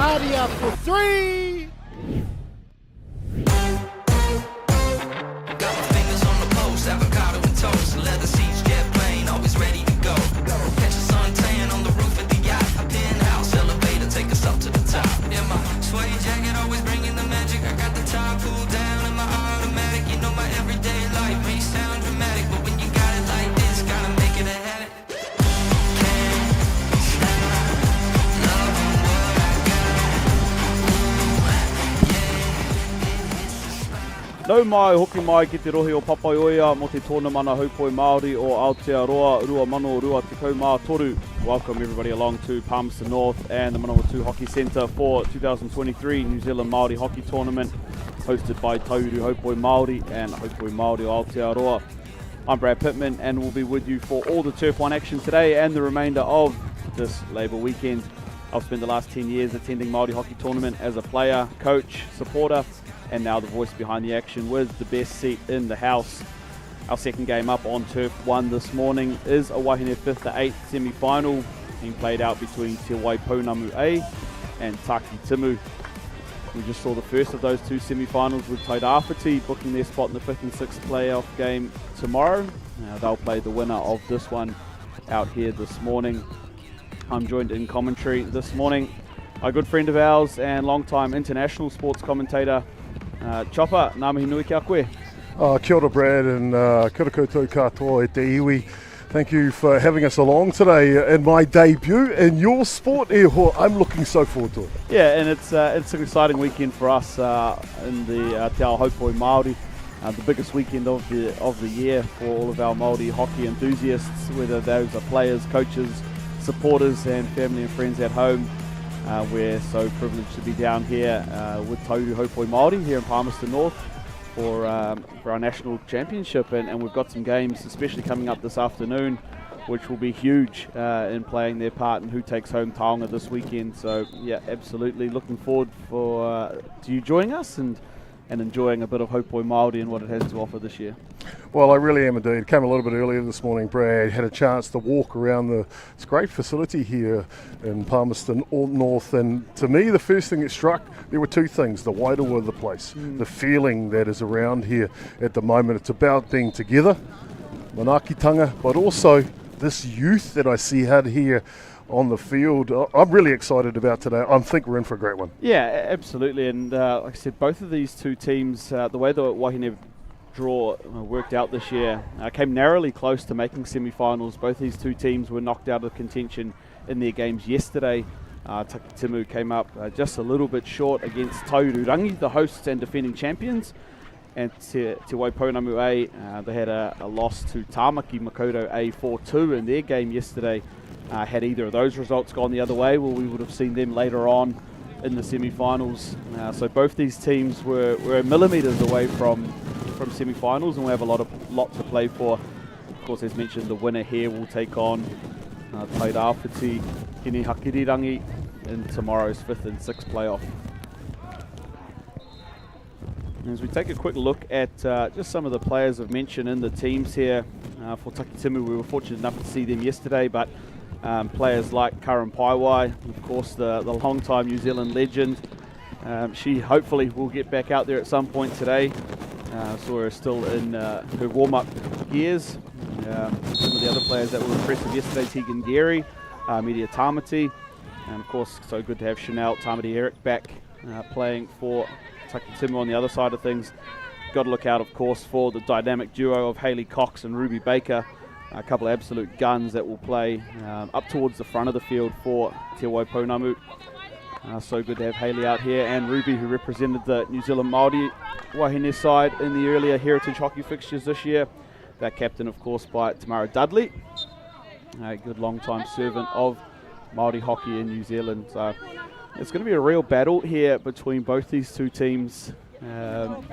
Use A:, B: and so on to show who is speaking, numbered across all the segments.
A: Hardy up for three.
B: Got my fingers on the post, avocado and toast, leather seats, jet plane, always ready to go. Catch the sun tan on the roof of the yacht, a penthouse elevator, take us up to the top. Yeah, my sweaty jacket always bringing the magic. I got the top pulled down in my automatic. You know my everyday life may sound dramatic, but when you got it like this, gotta make it a habit.
C: Nau mai, hoki mai ki te rohi o Papaioia mo te tōna mana haupoi Māori o Aotearoa, rua mano rua te kaumā toru. Welcome everybody along to Palmerston North and the Manawatu Hockey Centre for 2023 New Zealand Māori Hockey Tournament, hosted by Tauru Haupoi Māori and Haupoi Māori o Aotearoa. I'm Brad Pittman and we'll be with you for all the Turf 1 action today and the remainder of this Labour weekend. I've spent the last 10 years attending Māori Hockey Tournament as a player, coach, supporter, and now the voice behind the action with the best seat in the house. Our second game up on Turf 1 this morning is a Wāhine 5th to 8th semi-final being played out between Te Waipounamu A and Taki Timu. We just saw the first of those two semi-finals with Tairāwhiti booking their spot in the 5th and 6th playoff game tomorrow. They'll play the winner of this one out here this morning. I'm joined in commentary this morning by a good friend of ours and long-time international sports commentator, Chopper, ngā mihi nui kia koe.
D: Kia ora Brad and kia ora koutou katoa e te iwi. Thank you for having us along today in my debut in your sport. I'm looking so forward to it.
C: Yeah, and it's an exciting weekend for us in the Te Ao Haupoi Māori. The biggest weekend of the year for all of our Māori hockey enthusiasts, whether those are players, coaches, supporters and family and friends at home. We're so privileged to be down here with Tauru Haupoi Māori here in Palmerston North for our national championship, and we've got some games especially coming up this afternoon which will be huge in playing their part in who takes home taonga this weekend. So yeah, absolutely looking forward to you joining us and enjoying a bit of Haupoi Māori and what it has to offer this year.
D: Well, I really am indeed. Came a little bit earlier this morning, Brad. Had a chance to walk around it's a great facility here in Palmerston North, and to me the first thing that struck, there were two things: the wairoa of the place, the feeling that is around here at the moment. It's about being together, manaakitanga, but also this youth that I see out here on the field. I'm really excited about today. I think we're in for a great one.
C: Yeah, absolutely. And like I said, both of these two teams, the way the Wāhine draw worked out this year, came narrowly close to making semi-finals. Both these two teams were knocked out of contention in their games yesterday. Taki Timu came up just a little bit short against Taururangi, the hosts and defending champions. And Te Waipounamu A, they had a loss to Tāmaki Makaurau A 4-2 in their game yesterday. Had either of those results gone the other way, well, we would have seen them later on in the semi-finals. So both these teams were millimetres away from semi-finals, and we have a lot to play for. Of course, as mentioned, the winner here will take on Tairāwhiti Kini Hakirirangi in tomorrow's 5th and 6th playoff. As we take a quick look at just some of the players I've mentioned in the teams here for Taki Timu, we were fortunate enough to see them yesterday, but players like Karan Paiwai, of course the long-time New Zealand legend. She hopefully will get back out there at some point today. Saw her still in her warm-up gears. Some of the other players that were impressive yesterday, Tegan Gary, Media Tamati, and of course so good to have Chanel Tamati Eric back playing for Taki Timu on the other side of things. Got to look out, of course, for the dynamic duo of Hayley Cox and Ruby Baker. A couple of absolute guns that will play up towards the front of the field for Te Waipounamu. So good to have Hayley out here, and Ruby, who represented the New Zealand Māori Wāhine side in the earlier Heritage Hockey fixtures this year. That captain, of course, by Tamara Dudley, a good long-time servant of Māori hockey in New Zealand. So it's going to be a real battle here between both these two teams to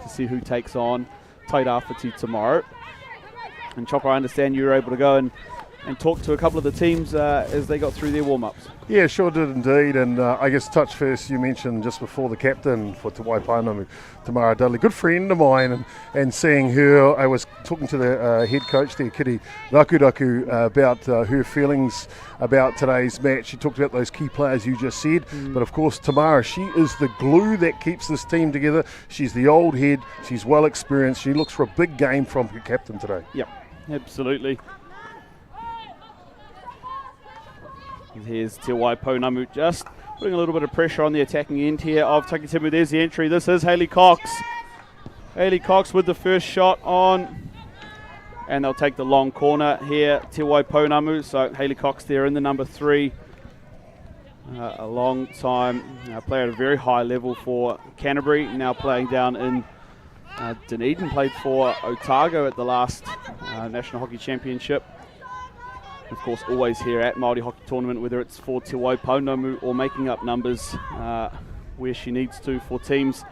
C: see who takes on Tairāwhiti tomorrow. And Chopper, I understand you were able to go and and talked to a couple of the teams as they got through their warm-ups.
D: Yeah, sure did indeed. And I guess touch first, you mentioned just before the captain for Te Waipounamu, Tamara Dudley, good friend of mine, and seeing her, I was talking to the head coach there, Kiri Rakuraku, about her feelings about today's match. She talked about those key players you just said, but of course Tamara, she is the glue that keeps this team together. She's the old head, she's well experienced, she looks for a big game from her captain today.
C: Yep, absolutely. Here's Te Waipounamu just putting a little bit of pressure on the attacking end here of Takitimu. There's the entry. This is Hayley Cox. Hayley Cox with the first shot on. And they'll take the long corner here, Te Waipounamu. So Hayley Cox there in the number 3. A long time player at a very high level for Canterbury. Now playing down in Dunedin. Played for Otago at the last National Hockey Championship. Of course, always here at Māori Hockey Tournament, whether it's for Te Waipounamu or making up numbers where she needs to for teams.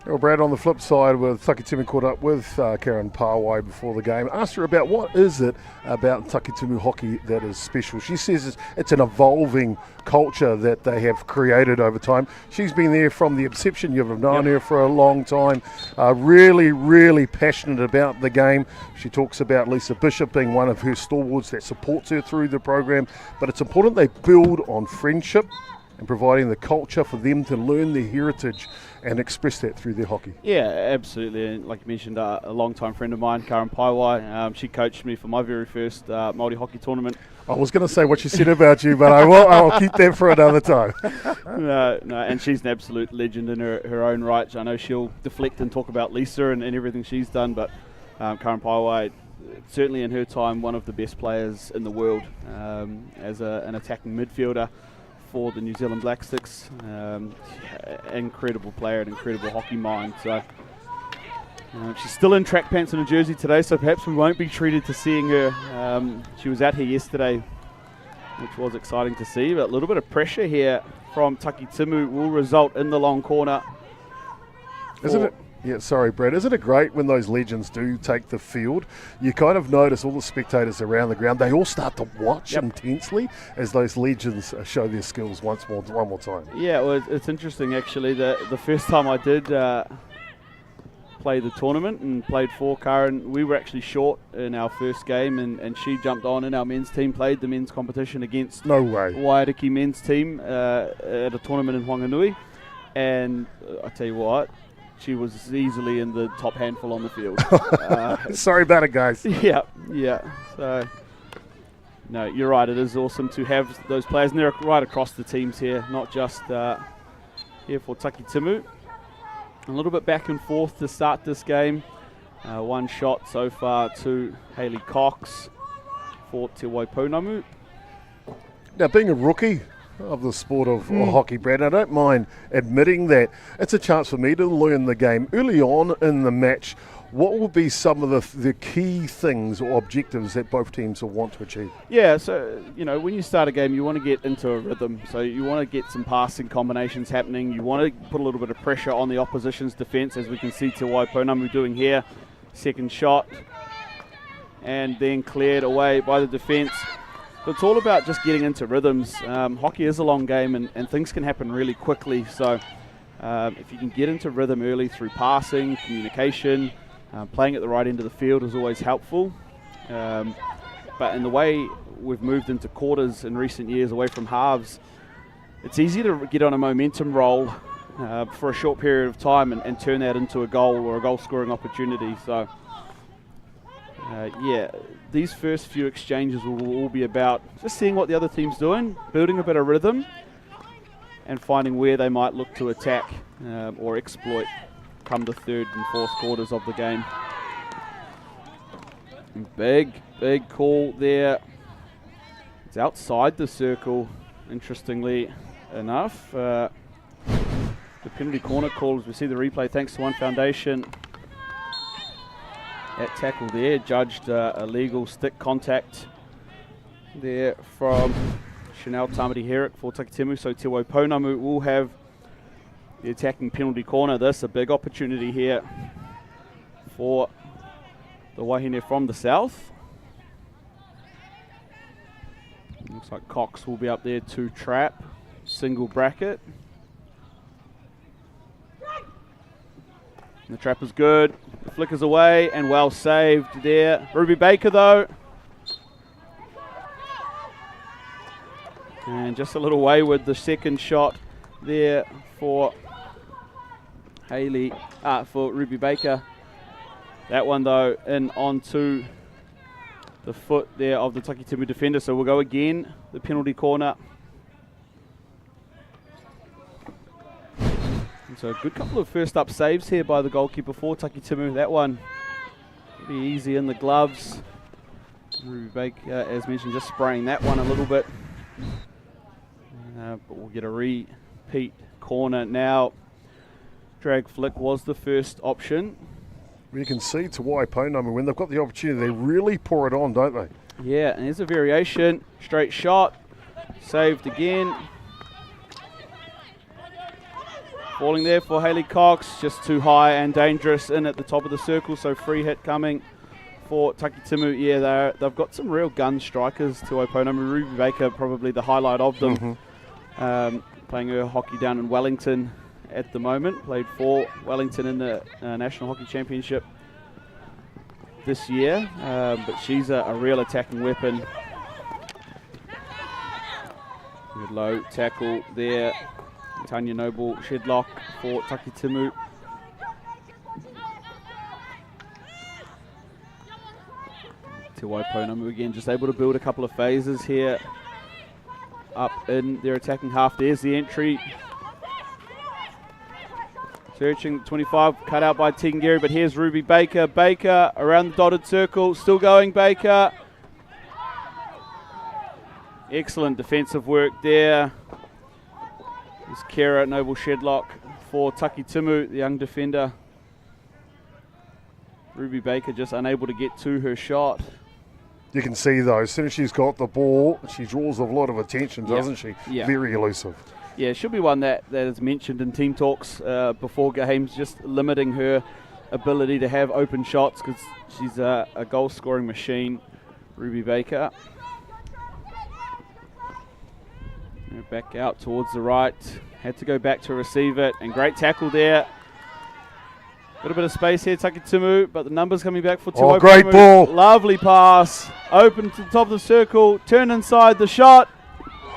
D: Well, Brad, on the flip side, with Takitimu caught up with Karen Pawai before the game, asked her about what is it about Takitimu hockey that is special. She says it's an evolving culture that they have created over time. She's been there from the inception. You've known her for a long time. Really, really passionate about the game. She talks about Lisa Bishop being one of her stalwarts that supports her through the program. But it's important they build on friendship and providing the culture for them to learn their heritage and express that through their hockey.
C: Yeah, absolutely. And like you mentioned, a long-time friend of mine, Karen Paiwai, she coached me for my very first Māori Hockey Tournament.
D: I was going to say what she said about you, but I'll keep that for another time.
C: No, and she's an absolute legend in her own right. I know she'll deflect and talk about Lisa and everything she's done, but Karen Paiwai, certainly in her time, one of the best players in the world as an attacking midfielder for the New Zealand Black Sticks. Incredible player, an incredible hockey mind. So she's still in track pants and a jersey today, so perhaps we won't be treated to seeing her. She was out here yesterday, which was exciting to see, but a little bit of pressure here from Takitimu will result in the long corner.
D: Isn't it? Yeah, sorry, Brad. Isn't it great when those legends do take the field? You kind of notice all the spectators around the ground, they all start to watch intensely as those legends show their skills one more time. Yeah,
C: well, it's interesting actually. The first time I did play the tournament and played for Karen, we were actually short in our first game, and she jumped on and our men's team played the men's competition against Waiariki men's team at a tournament in Whanganui. And I tell you what, she was easily in the top handful on the field.
D: Sorry about it, guys.
C: Yeah. So, no, you're right. It is awesome to have those players, and they're right across the teams here, not just here for Takitimu. A little bit back and forth to start this game. One shot so far to Hayley Cox for Te Waipounamu.
D: Now, being a rookie of the sport of hockey, Brad, I don't mind admitting that it's a chance for me to learn the game. Early on in the match, what will be some of the key things or objectives that both teams will want to achieve? Yeah,
C: so, when you start a game, you want to get into a rhythm. So you want to get some passing combinations happening. You want to put a little bit of pressure on the opposition's defence, as we can see Te Waipounamu doing here. Second shot, and then cleared away by the defence. But it's all about just getting into rhythms. Hockey is a long game, and things can happen really quickly. So if you can get into rhythm early through passing, communication, playing at the right end of the field is always helpful. But in the way we've moved into quarters in recent years away from halves, it's easy to get on a momentum roll for a short period of time and turn that into a goal or a goal-scoring opportunity. So, these first few exchanges will all be about just seeing what the other team's doing, building a bit of rhythm, and finding where they might look to attack or exploit come the third and fourth quarters of the game. Big call there. It's outside the circle, interestingly enough. The penalty corner call, as we see the replay, thanks to One Foundation. That tackle there judged illegal stick contact there from Chanel Tamati Herrick for Takitimu. So Te Waipounamu will have the attacking penalty corner. This a big opportunity here for the Wāhine from the south. Looks like Cox will be up there to trap. Single bracket. And the trap is good. Flickers away and well saved there. Ruby Baker though. And just a little wayward, the second shot there for for Ruby Baker. That one though in onto the foot there of the Takitimu defender. So we'll go again, the penalty corner. And so a good couple of first up saves here by the goalkeeper for Takitimu. That one pretty easy in the gloves. Ruby Baker, as mentioned, just spraying that one a little bit. But we'll get a repeat corner now. Drag flick was the first option.
D: You can see to Waiponama, when they've got the opportunity, they really pour it on, don't they?
C: Yeah, and there's a variation. Straight shot. Saved again. Falling there for Hayley Cox. Just too high and dangerous in at the top of the circle. So free hit coming for Takitimu. Yeah, they've got some real gun strikers to Waiponama. Ruby Baker probably the highlight of them. Playing her hockey down in Wellington at the moment. Played for Wellington in the National Hockey Championship this year. But she's a real attacking weapon. Good low tackle there. Tanya Noble Shedlock for Takitimu. To Waiponama again, just able to build a couple of phases here. Up in their attacking half. There's the entry. Searching 25, cut out by Tegan Gary, but here's Ruby Baker. Baker around the dotted circle, still going Baker. Excellent defensive work there. There's Kara Noble Shedlock for Takitimu, the young defender. Ruby Baker just unable to get to her shot.
D: You can see though, as soon as she's got the ball, she draws a lot of attention, doesn't she?
C: Yeah.
D: Very elusive.
C: Yeah, she'll be one that is mentioned in team talks before games, just limiting her ability to have open shots because she's a goal-scoring machine, Ruby Baker. Back out towards the right. Had to go back to receive it, and great tackle there. Got a bit of space here, Takitimu, but the numbers coming back for Te Waiponama.
D: Great ball.
C: Lovely pass. Open to the top of the circle. Turn inside the shot.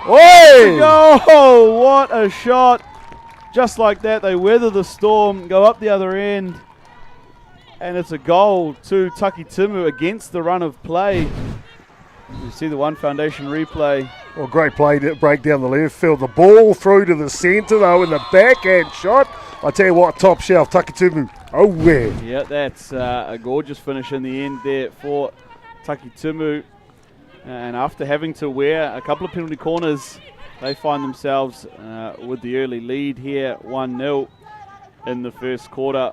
D: Oi!
C: Oh, what a shot. Just like that, they weather the storm, go up the other end. And it's a goal to Takitimu against the run of play. You see the One Foundation replay.
D: Well, great play to break down the left field. The ball through to the centre, though, in the backhand shot. I tell you what, top shelf, Takitimu. Oh, where?
C: Yeah, that's a gorgeous finish in the end there for Takitimu. And after having to wear a couple of penalty corners, they find themselves with the early lead here, 1-0 in the first quarter.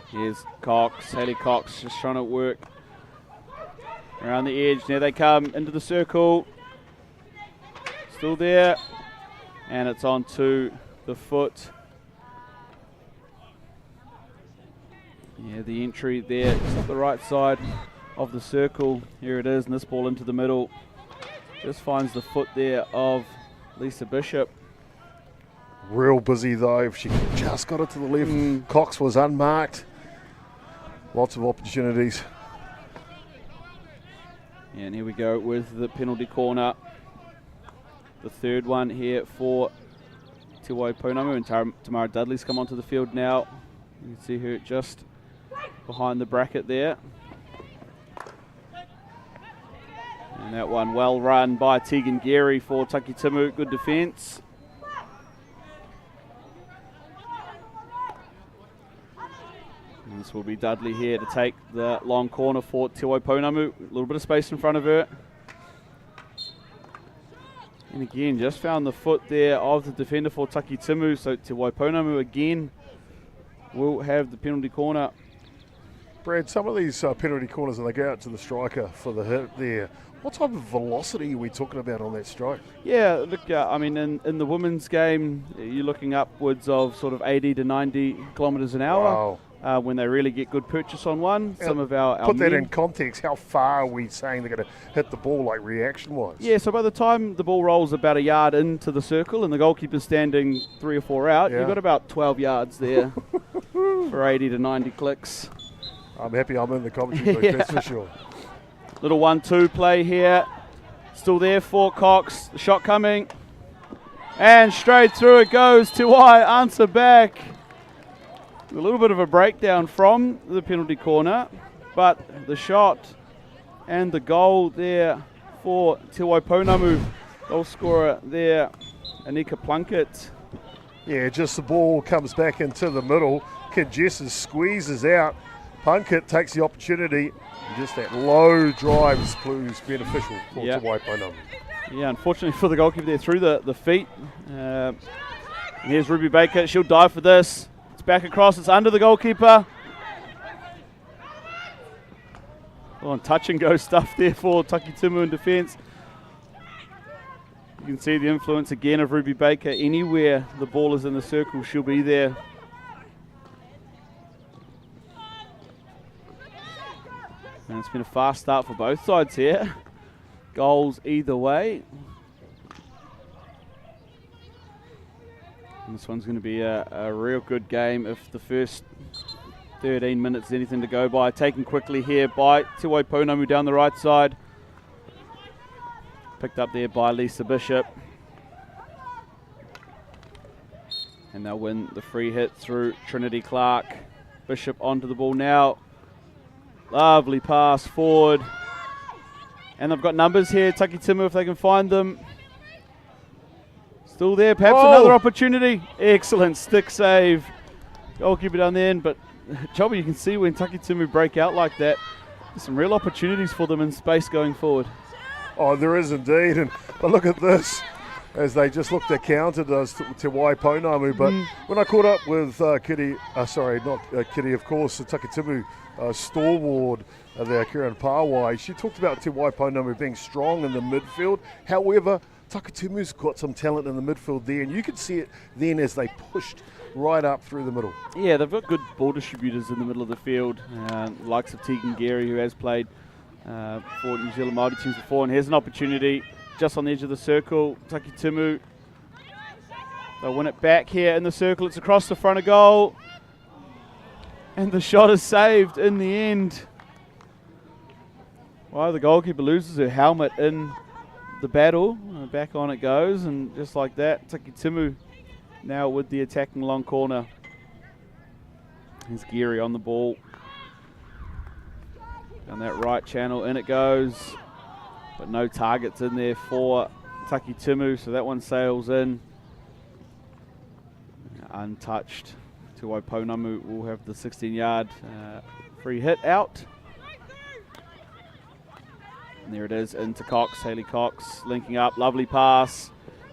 C: Here's Cox, Hayley Cox, just trying to work around the edge. Now they come into the circle. Still there. And it's on to the foot. Yeah, the entry there, just up the right side of the circle. Here it is, and this ball into the middle. Just finds the foot there of Lisa Bishop.
D: Real busy though, if she just got it to the left. Cox was unmarked. Lots of opportunities.
C: And here we go with the penalty corner. The third one here for Te Waiponama, and Tamara Dudley's come onto the field now. You can see her just behind the bracket there. And that one well run by Tegan Gary for Takitimu. Good defence. And this will be Dudley here to take the long corner for Te Waiponama. A little bit of space in front of her. And again, just found the foot there of the defender for Takitimu. So Te Waiponama again will have the penalty corner.
D: Brad, some of these penalty corners, and they go out to the striker for the hit there. What type of velocity are we talking about on that strike?
C: Yeah, look, I mean, in the women's game, you're looking upwards of sort of 80 to 90 kilometres an hour.
D: Wow.
C: when they really get good purchase on one. Some of our
D: Put that
C: men,
D: in context. How far are we saying they're going to hit the ball, like reaction-wise?
C: Yeah, so by the time the ball rolls about a yard into the circle and the goalkeeper's standing 3 or 4 out, you've got about 12 yards there for 80 to 90 clicks.
D: I'm happy I'm in the commentary booth, that's for sure.
C: Little 1-2 play here. Still there for Cox. The shot coming. And straight through it goes. Tiwai, answer back. A little bit of a breakdown from the penalty corner, but the shot and the goal there for Tiwai Pounamu. Goal scorer there, Anika Plunkett.
D: Yeah, just the ball comes back into the middle. Kid Jessers squeezes out. Plunkett takes the opportunity. Just that low drive proves beneficial for Tiwai Pounamu.
C: Yeah, unfortunately for the goalkeeper there, through the feet. And here's Ruby Baker. She'll dive for this. It's back across. It's under the goalkeeper. Oh, touch and go stuff there for Takitimu in defence. You can see the influence again of Ruby Baker. Anywhere the ball is in the circle, she'll be there. And it's been a fast start for both sides here. Goals either way. And this one's going to be a real good game if the first 13 minutes is anything to go by. Taken quickly here by Tiwai Pounamu down the right side. Picked up there by Lisa Bishop. And they'll win the free hit through Trinity Clark. Bishop onto the ball now. Lovely pass forward. And they've got numbers here. Takitimu, if they can find them. Still there, perhaps another opportunity. Excellent stick save. Goalkeeper down the end, but Chobby, you can see when Takitimu break out like that, there's some real opportunities for them in space going forward.
D: Oh, there is indeed. But look at this, as they just look to counter those Tiwai Pounamu. But when I caught up with Kitty, not Kitty, of course, the Takitimu stalwart there, Kieran Pawai, she talked about Tiwai Pounamu being strong in the midfield. However, Takitimu's got some talent in the midfield there, and you could see it then as they pushed right up through the middle. Yeah,
C: they've got good ball distributors in the middle of the field, likes of Tegan Gary, who has played for New Zealand Māori teams before, and here's an opportunity just on the edge of the circle. Takitimu, they'll win it back here in the circle. It's across the front of goal, and the shot is saved in the end. Well, the goalkeeper loses her helmet in the battle. Back on it goes, and just like that, Takitimu now with the attacking long corner. Here's Geary on the ball. Down that right channel, in it goes. But no targets in there for Takitimu, so that one sails in. Untouched. Tiwai Pounamu will have the 16-yard free hit out. And there it is into Cox, Hayley Cox linking up, lovely pass.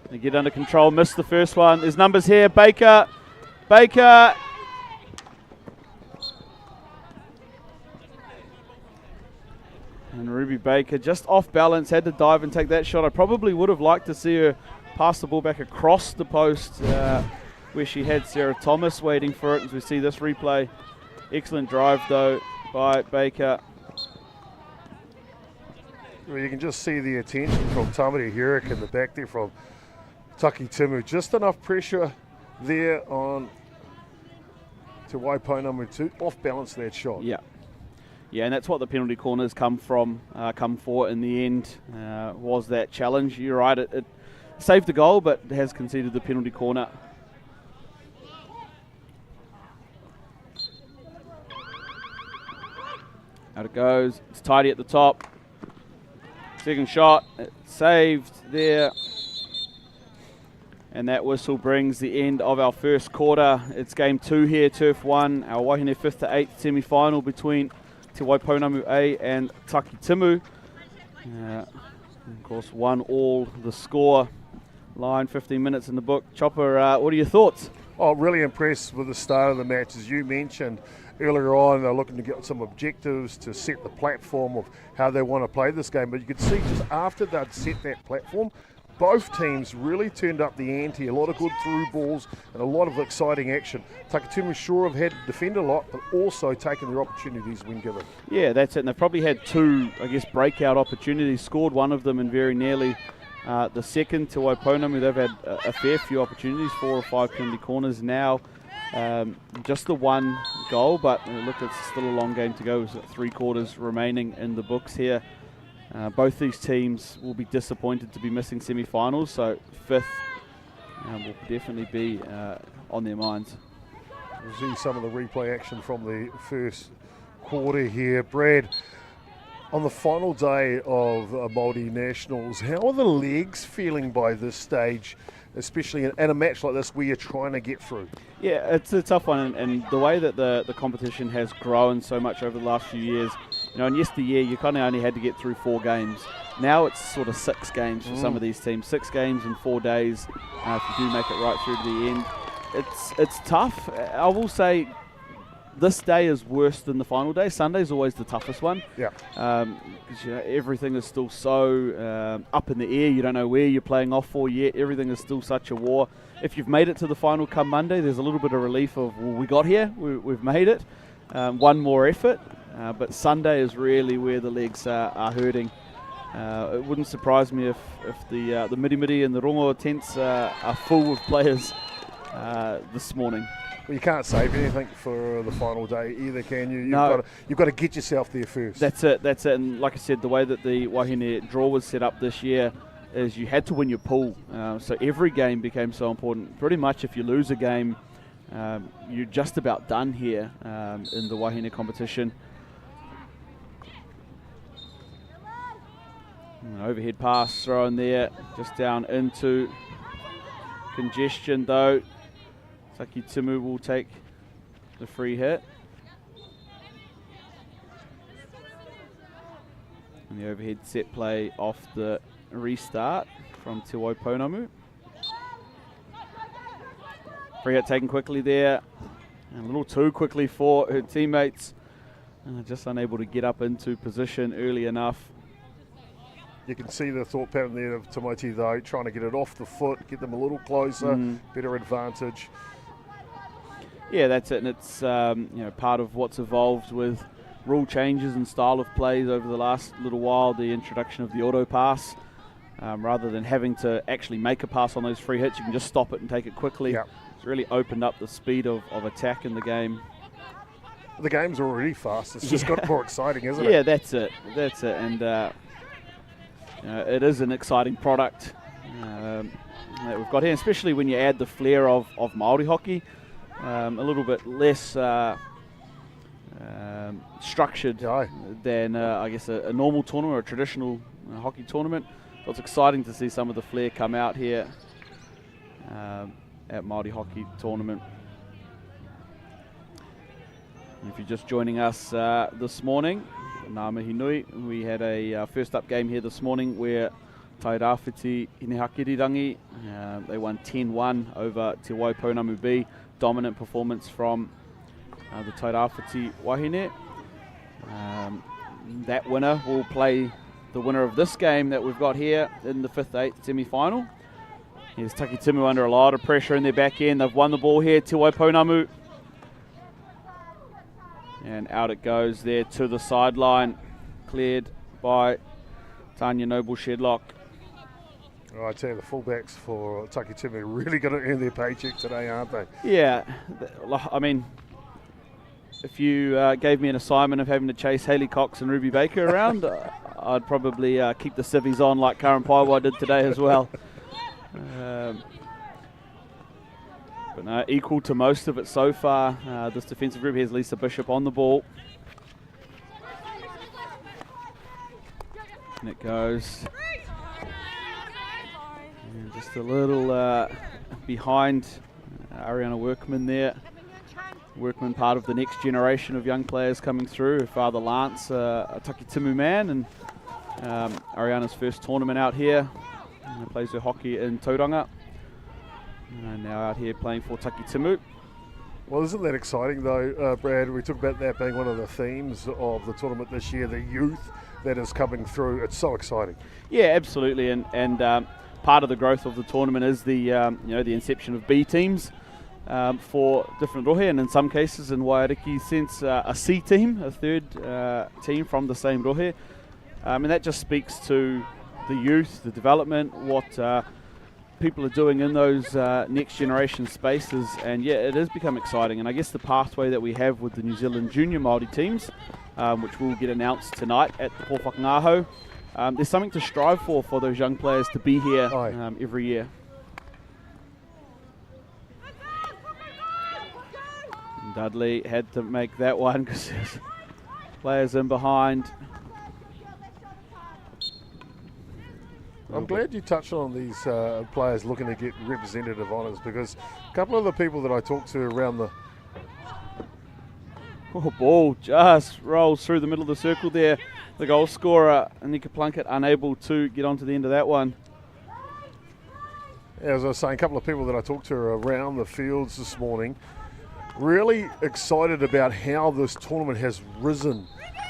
C: They get under control, missed the first one. There's numbers here, Baker. And Ruby Baker just off balance, had to dive and take that shot. I probably would have liked to see her pass the ball back across the post where she had Sarah Thomas waiting for it, as we see this replay. Excellent drive though by Baker.
D: Well, you can just see the attention from Tamari Herrick in the back there from Takitimu. Just enough pressure there on Tiwai Pounamu to off balance that shot.
C: Yeah, and that's what the penalty corners come for in the end, was that challenge. You're right, it saved the goal, but has conceded the penalty corner. Out it goes, it's tidy at the top. Second shot, it's saved there. And that whistle brings the end of our first quarter. It's game 2 here, Turf 1, our Wāhine 5th to 8th semi-final between Tiwai Pounamu A and Takitimu. Of course, 1-1 the score. Line 15 minutes in the book. Chopper, what are your thoughts?
D: Oh, really impressed with the start of the match. As you mentioned earlier on, they're looking to get some objectives to set the platform of how they want to play this game. But you could see just after they'd set that platform, both teams really turned up the ante. A lot of good through balls and a lot of exciting action. Takitimu sure have had to defend a lot, but also taken their opportunities when given.
C: Yeah, that's it. And they've probably had two, I guess, breakout opportunities. Scored one of them and very nearly the second to Waiponamu. They've had a fair few opportunities, 4 or 5 penalty corners now. Just the one goal, but look, it's still a long game to go. We've got 3 quarters remaining in the books here. Both these teams will be disappointed to be missing semi-finals, so 5th will definitely be on their minds.
D: We'll see some of the replay action from the first quarter here. Brad, on the final day of Māori Nationals, how are the legs feeling by this stage, especially in a match like this where you're trying to get through?
C: Yeah, it's a tough one, and the way that the competition has grown so much over the last few years, you know, in yesteryear you kind of only had to get through 4 games. Now it's sort of 6 games for some of these teams. 6 games in 4 days. If you do make it right through to the end, it's tough. I will say this day is worse than the final day. Sunday's always the toughest one.
D: Yeah.
C: Because you know, everything is still so up in the air. You don't know where you're playing off for yet. Everything is still such a war. If you've made it to the final come Monday, there's a little bit of relief of, well, we got here, we've made it. One more effort. But Sunday is really where the legs are hurting. It wouldn't surprise me if the Midi and the Rongo tents are full of players this morning.
D: Well, you can't save anything for the final day either, can you?
C: No.
D: You've got to get yourself there first.
C: That's it. And like I said, the way that the Wāhine draw was set up this year is you had to win your pool. So every game became so important. Pretty much if you lose a game, you're just about done here in the Wāhine competition. An overhead pass thrown there, just down into congestion though. Takitimu will take the free hit. And the overhead set play off the restart from Te Waiponamu. Free hit taken quickly there. And a little too quickly for her teammates. Just unable to get up into position early enough.
D: You can see the thought pattern there of Tamati though, trying to get it off the foot, get them a little closer, better advantage.
C: Yeah, that's it, and it's part of what's evolved with rule changes and style of plays over the last little while. The introduction of the auto pass, rather than having to actually make a pass on those free hits, you can just stop it and take it quickly.
D: Yep.
C: It's really opened up the speed of attack in the game.
D: The game's already fast. It's just got more exciting, isn't it?
C: Yeah, that's it, and it is an exciting product that we've got here, especially when you add the flair of Māori hockey. A little bit less structured than, I guess, a normal tournament or a traditional hockey tournament. So it's exciting to see some of the flair come out here at Māori Hockey Tournament. And if you're just joining us this morning, ngā mihi nui, we had a first up game here this morning where Tairāwhiti Hinehakirirangi, they won 10-1 over Te Waiponamu B. Dominant performance from the Tairāwhiti Wāhine. That winner will play the winner of this game that we've got here in the 5th-8th semi-final. Here's Takitimu under a lot of pressure in their back end. They've won the ball here, Te Waiponamu. And out it goes there to the sideline, cleared by Tanya Noble-Shedlock.
D: I tell you, the fullbacks for Takitimu are really going to earn their paycheck today, aren't they?
C: Yeah, I mean, if you gave me an assignment of having to chase Hayley Cox and Ruby Baker around, I'd probably keep the civvies on like Karen Paiwa did today as well. But no, equal to most of it so far. This defensive group. Here's Lisa Bishop on the ball. And it goes. And just a little behind Ariana Workman there. Workman, part of the next generation of young players coming through. Her father Lance, a Takitimu man, and Ariana's first tournament out here. Plays her hockey in Tauranga. And now out here playing for Takitimu.
D: Well, isn't that exciting though, Brad? We talked about that being one of the themes of the tournament this year, the youth that is coming through. It's so exciting.
C: Yeah, absolutely. And part of the growth of the tournament is the the inception of B teams for different rohe, and in some cases, in Waiariki's sense, a C team, a third team from the same rohe. And that just speaks to the youth, the development, what people are doing in those next generation spaces, and yeah, it has become exciting. And I guess the pathway that we have with the New Zealand junior Māori teams, which will get announced tonight at the Pōwhakangāhau, there's something to strive for those young players to be here every year. And Dudley had to make that one because there's players in behind.
D: I'm glad you touched on these players looking to get representative honours, because a couple of the people that I talked to around the...
C: Oh, ball just rolls through the middle of the circle there. The goal scorer, Anika Plunkett, unable to get onto the end of that one.
D: As I was saying, a couple of people that I talked to around the fields this morning, really excited about how this tournament has risen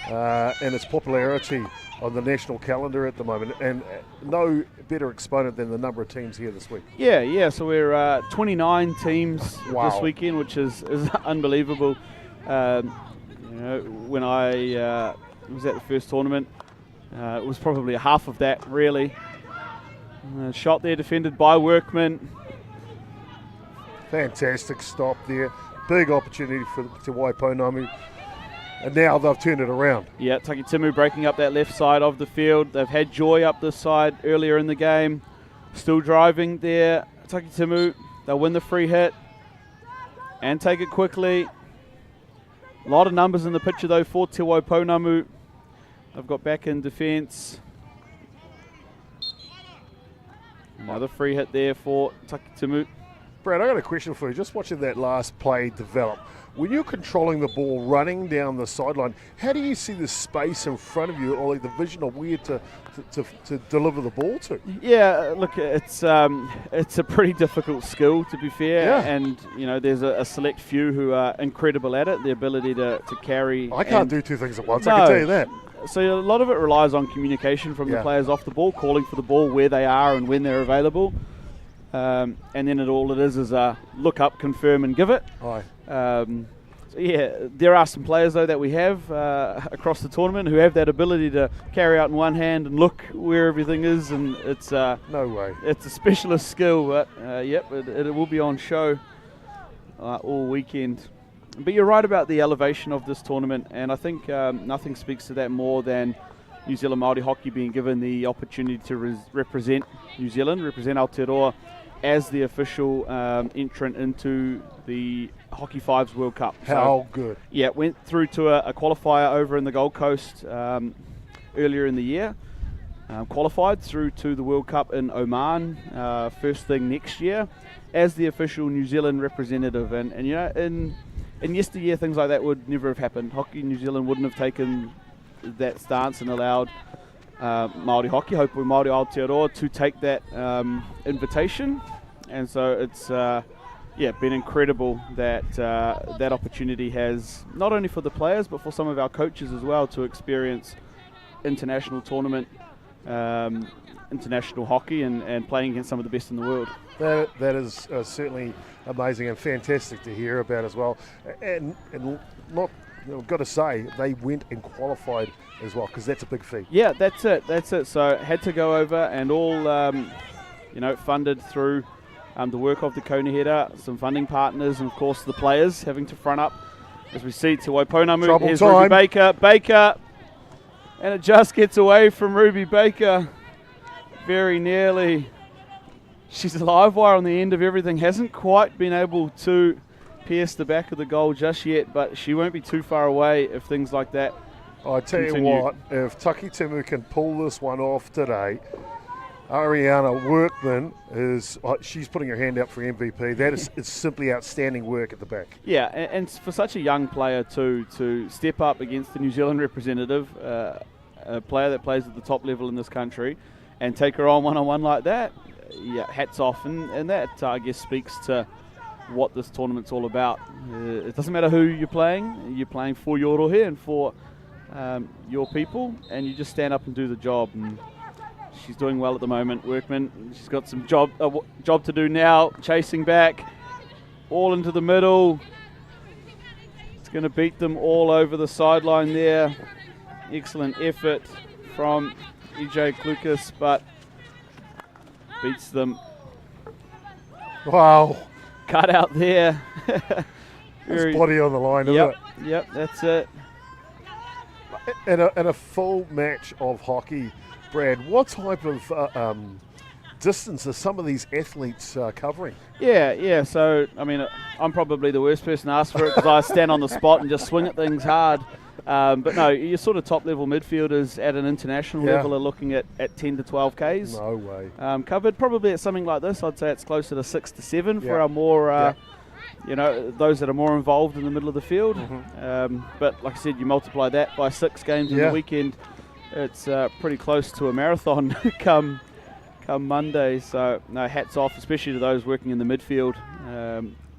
D: and its popularity on the national calendar at the moment, and no better exponent than the number of teams here this week.
C: Yeah, so we're 29 teams this weekend, which is unbelievable. When I was at the first tournament, it was probably a half of that, really. Shot there, defended by Workman.
D: Fantastic stop there. Big opportunity for Te Waipounamu. And now they've turned it around.
C: Yeah, Taki Timu breaking up that left side of the field. They've had Joy up this side earlier in the game. Still driving there. Taki Timu, they'll win the free hit and take it quickly. A lot of numbers in the picture though for Te Waipounamu. They've got back in defence. Another free hit there for Taki Timu.
D: Brad, I got a question for you. Just watching that last play develop. When you're controlling the ball, running down the sideline, how do you see the space in front of you, or like the vision of where to deliver the ball to?
C: Yeah, look, it's a pretty difficult skill, to be fair, and there's a select few who are incredible at it. The ability to carry.
D: I can't do two things at once. I can tell you that.
C: So a lot of it relies on communication from the players off the ball, calling for the ball where they are and when they're available. And then all it is a look up, confirm, and give it. So there are some players though that we have across the tournament who have that ability to carry out in one hand and look where everything is, and it's
D: no way.
C: It's a specialist skill, but it will be on show all weekend. But you're right about the elevation of this tournament, and I think nothing speaks to that more than New Zealand Māori hockey being given the opportunity to represent New Zealand, represent Aotearoa as the official entrant into the Hockey Fives World Cup.
D: How good. Yeah,
C: went through to a qualifier over in the Gold Coast earlier in the year. Qualified through to the World Cup in Oman first thing next year as the official New Zealand representative. And in yesteryear, things like that would never have happened. Hockey New Zealand wouldn't have taken that stance and allowed Māori hockey, hopefully Māori Aotearoa, to take that invitation. And so it's been incredible that that opportunity has, not only for the players but for some of our coaches as well, to experience international tournament, international hockey, and playing against some of the best in the world.
D: That is certainly amazing and fantastic to hear about as well. And not, I've got to say, they went and qualified as well, because that's a big feat.
C: Yeah, that's it. So had to go over, and all funded through the work of the Konehera, some funding partners, and of course the players having to front up. As we see Te Waipounamu, here's Ruby Baker, and it just gets away from Ruby Baker very nearly. She's a live wire on the end of everything, hasn't quite been able to pierce the back of the goal just yet, but she won't be too far away if things like that
D: I tell
C: continue.
D: You what, if Taki Timu can pull this one off today, Ariana Workman she's putting her hand up for MVP. That is it's simply outstanding work at the back.
C: Yeah, and for such a young player to step up against the New Zealand representative, a player that plays at the top level in this country, and take her on one-on-one like that, hats off. And that, I guess, speaks to what this tournament's all about. It doesn't matter who you're playing for your rohe and for your people, and you just stand up and do the job. And she's doing well at the moment, Workman. She's got some job to do now, chasing back, all into the middle. It's going to beat them all over the sideline there. Excellent effort from EJ Klukas, but beats them.
D: Wow.
C: Cut out there.
D: His body on the line, isn't it?
C: Yep, that's it.
D: In a full match of hockey, Brad, what type of distance are some of these athletes covering?
C: Yeah. So, I mean, I'm probably the worst person to ask for it because I stand on the spot and just swing at things hard. But no, your sort of top-level midfielders at an international level are looking at 10 to 12 Ks.
D: No way.
C: Covered probably at something like this. I'd say it's closer to 6 to 7 for our more, those that are more involved in the middle of the field. But like I said, you multiply that by 6 games in the weekend, it's pretty close to a marathon come Monday. So, no, hats off, especially to those working in the midfield.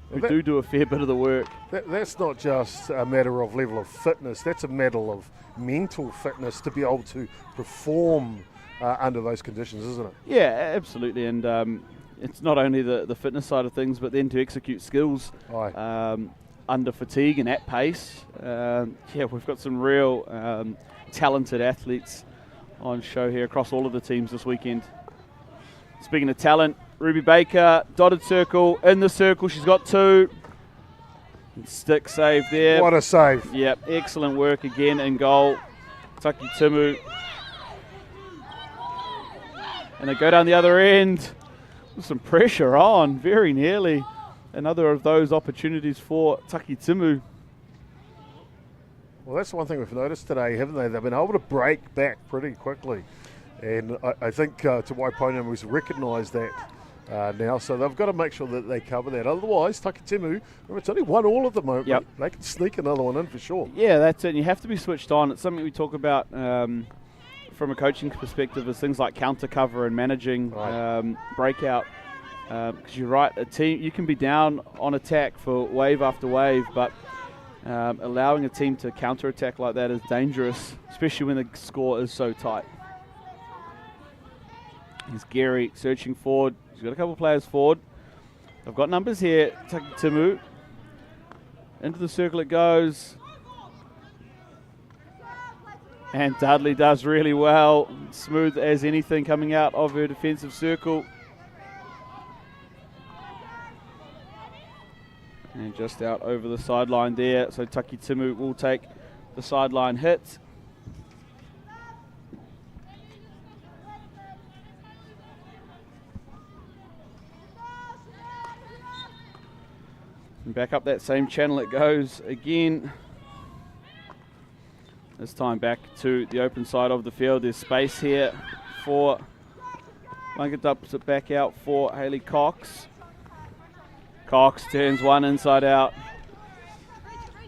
C: Who do a fair bit of the work.
D: That's not just a matter of level of fitness, that's a matter of mental fitness to be able to perform under those conditions, isn't it?
C: Yeah, absolutely. And it's not only the fitness side of things, but then to execute skills under fatigue and at pace. We've got some real talented athletes on show here across all of the teams this weekend. Speaking of talent, Ruby Baker, dotted circle, in the circle, she's got 2. Stick save there.
D: What a save.
C: Yep, excellent work again in goal. Taki Timu. And they go down the other end with some pressure on, very nearly. Another of those opportunities for Taki Timu.
D: Well, that's one thing we've noticed today, haven't they? They've been able to break back pretty quickly. And I think Te Waipoina was recognised that now, so they've got to make sure that they cover that. Otherwise, Takatimu, it's only 1-1 at the moment.
C: Yep.
D: They can sneak another one in for sure.
C: Yeah, that's it. You have to be switched on. It's something we talk about from a coaching perspective, is things like counter cover and managing breakout. Because you're right, a team, you can be down on attack for wave after wave, but allowing a team to counter attack like that is dangerous, especially when the score is so tight. Here's Gary searching forward. He's got a couple of players forward. I've got numbers here. Timu. Into the circle it goes. And Dudley does really well. Smooth as anything coming out of her defensive circle. And just out over the sideline there. So Taki Timu will take the sideline hit. And back up that same channel it goes again. This time back to the open side of the field. There's space here for Blanket, dumps it back out for Hayley Cox. Cox turns one inside out.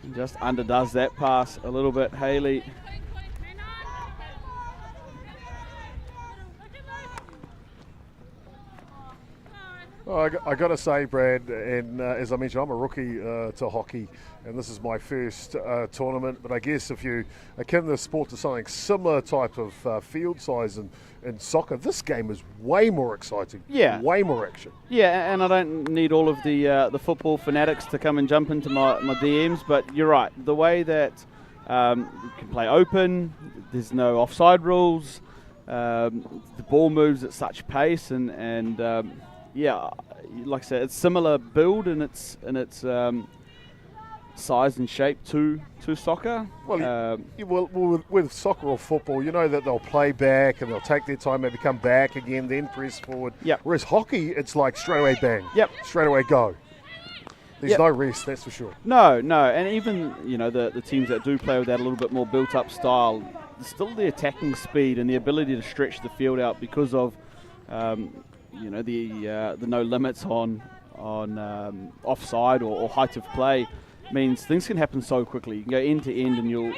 C: And just underdoes that pass a little bit, Hayley.
D: Well, I got to say, Brad, and as I mentioned, I'm a rookie to hockey, and this is my first tournament. But I guess if you akin the sport to something similar type of field size in soccer, this game is way more exciting.
C: Yeah,
D: way more action.
C: Yeah, and I don't need all of the football fanatics to come and jump into my DMs. But you're right, the way that you can play open, there's no offside rules. The ball moves at such pace, and yeah, like I said, it's similar build in its size and shape to soccer.
D: Well, with soccer or football, you know that they'll play back and they'll take their time, maybe come back again, then press forward.
C: Yep.
D: Whereas hockey, it's like straight away bang.
C: Yep.
D: Straight away go. There's no rest, that's for sure.
C: No, and even the teams that do play with that a little bit more built-up style, still the attacking speed and the ability to stretch the field out because of the no limits on offside or height of play means things can happen so quickly. You can go end to end, and you'll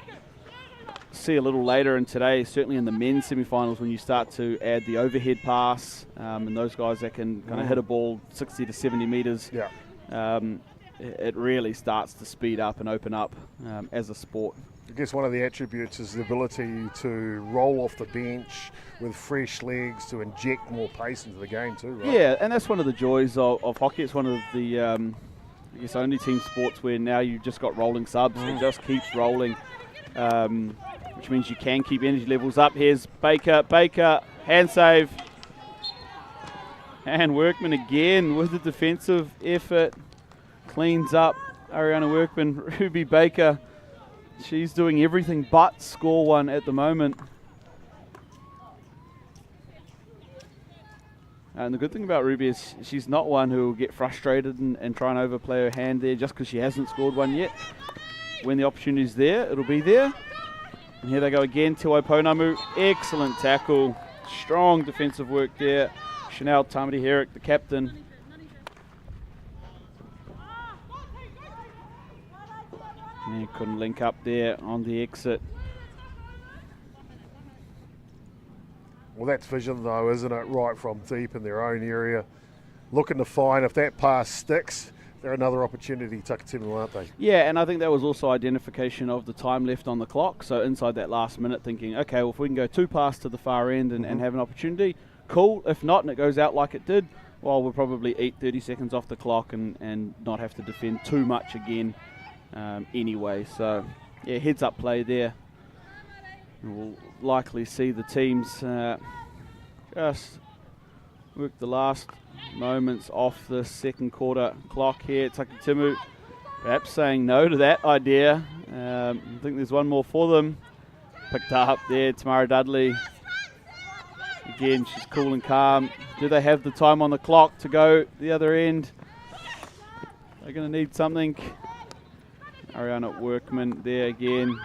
C: see a little later in today, certainly in the men's semi-finals, when you start to add the overhead pass and those guys that can kind of hit a ball 60 to 70 metres. Yeah. It really starts to speed up and open up as a sport.
D: I guess one of the attributes is the ability to roll off the bench with fresh legs to inject more pace into the game too, right?
C: Yeah, and that's one of the joys of hockey. It's one of the, I guess, only team sports where now you've just got rolling subs. It just keeps rolling, which means you can keep energy levels up. Here's Baker, hand save. And Workman again with the defensive effort. Cleans up Ariana Workman. Ruby Baker, she's doing everything but score one at the moment. And the good thing about Ruby is she's not one who will get frustrated and try and overplay her hand there just because she hasn't scored one yet. When the opportunity's there, it'll be there. And here they go again, Te Waiponamu. Excellent tackle. Strong defensive work there. Chanel Tamati-Herrick, the captain. And couldn't link up there on the exit.
D: Well, that's vision though, isn't it? Right from deep in their own area. Looking to find if that pass sticks, they're another opportunity, Takatimu, aren't they?
C: Yeah, and I think that was also identification of the time left on the clock. So inside that last minute thinking, okay, well, if we can go 2 passes to the far end and have an opportunity, cool. If not, and it goes out like it did, well, we'll probably eat 30 seconds off the clock and not have to defend too much again anyway. So, yeah, heads-up play there. We'll likely see the teams just work the last moments off the second quarter clock here. Takatimu perhaps saying no to that idea. I think there's one more for them. Picked up there, Tamara Dudley. Again, she's cool and calm. Do they have the time on the clock to go the other end? They're going to need something. Ariana Workman there again.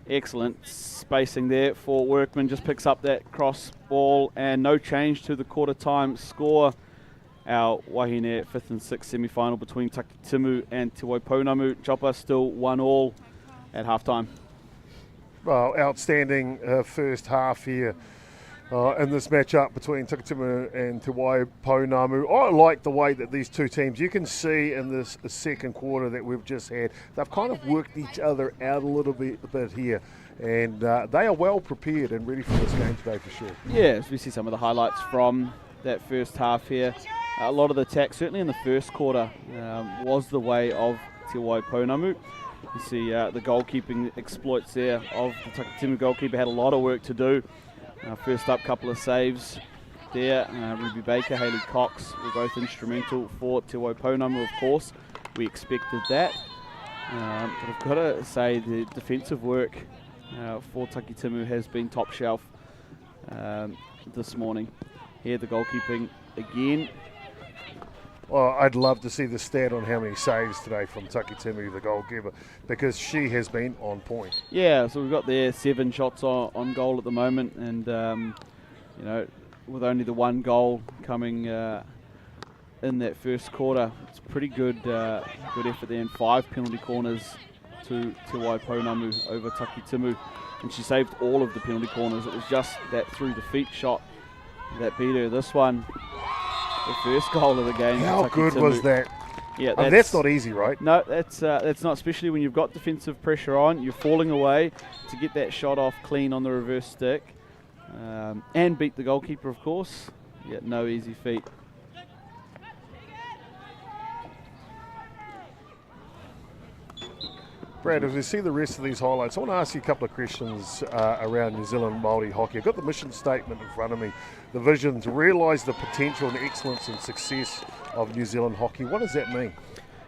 C: Excellent spacing there for Workman. Just picks up that cross ball and no change to the quarter time score. Our Wāhine 5th and 6th semi-final between Takatimu and Te Waiponamu. Chopper still 1-1 at halftime.
D: Well, outstanding first half here in this matchup between Takatimu and Te Waiponamu. I like the way that these two teams, you can see in this second quarter that we've just had, they've kind of worked each other out a little bit here. And they are well prepared and ready for this game today for sure.
C: Yeah, as we see some of the highlights from that first half here. A lot of the attack, certainly in the first quarter, was the way of Te Waiponamu. You see the goalkeeping exploits there of the Takatimu goalkeeper. Had a lot of work to do. First up, couple of saves there. Ruby Baker, Hayley Cox were both instrumental for Te Waiponamu, of course. We expected that. But I've got to say the defensive work for Takatimu has been top shelf this morning. Here the goalkeeping again.
D: Well, I'd love to see the stat on how many saves today from Takatimu, the goalkeeper, because she has been on point.
C: Yeah, so we've got there 7 shots on goal at the moment, and you know, with only the 1 goal coming in that first quarter, it's pretty good effort there, and 5 penalty corners to Waiponamu over Takatimu, and she saved all of the penalty corners. It was just that through the feet shot that beat her. This one, the first goal of the game.
D: How good was that?
C: Yeah,
D: that's not easy, right?
C: No, that's not, especially when you've got defensive pressure on. You're falling away to get that shot off clean on the reverse stick, and beat the goalkeeper, of course. Yeah, no easy feat.
D: Brad, as we see the rest of these highlights, I want to ask you a couple of questions around New Zealand Māori hockey. I've got the mission statement in front of me, the vision to realise the potential and excellence and success of New Zealand hockey. What does that mean?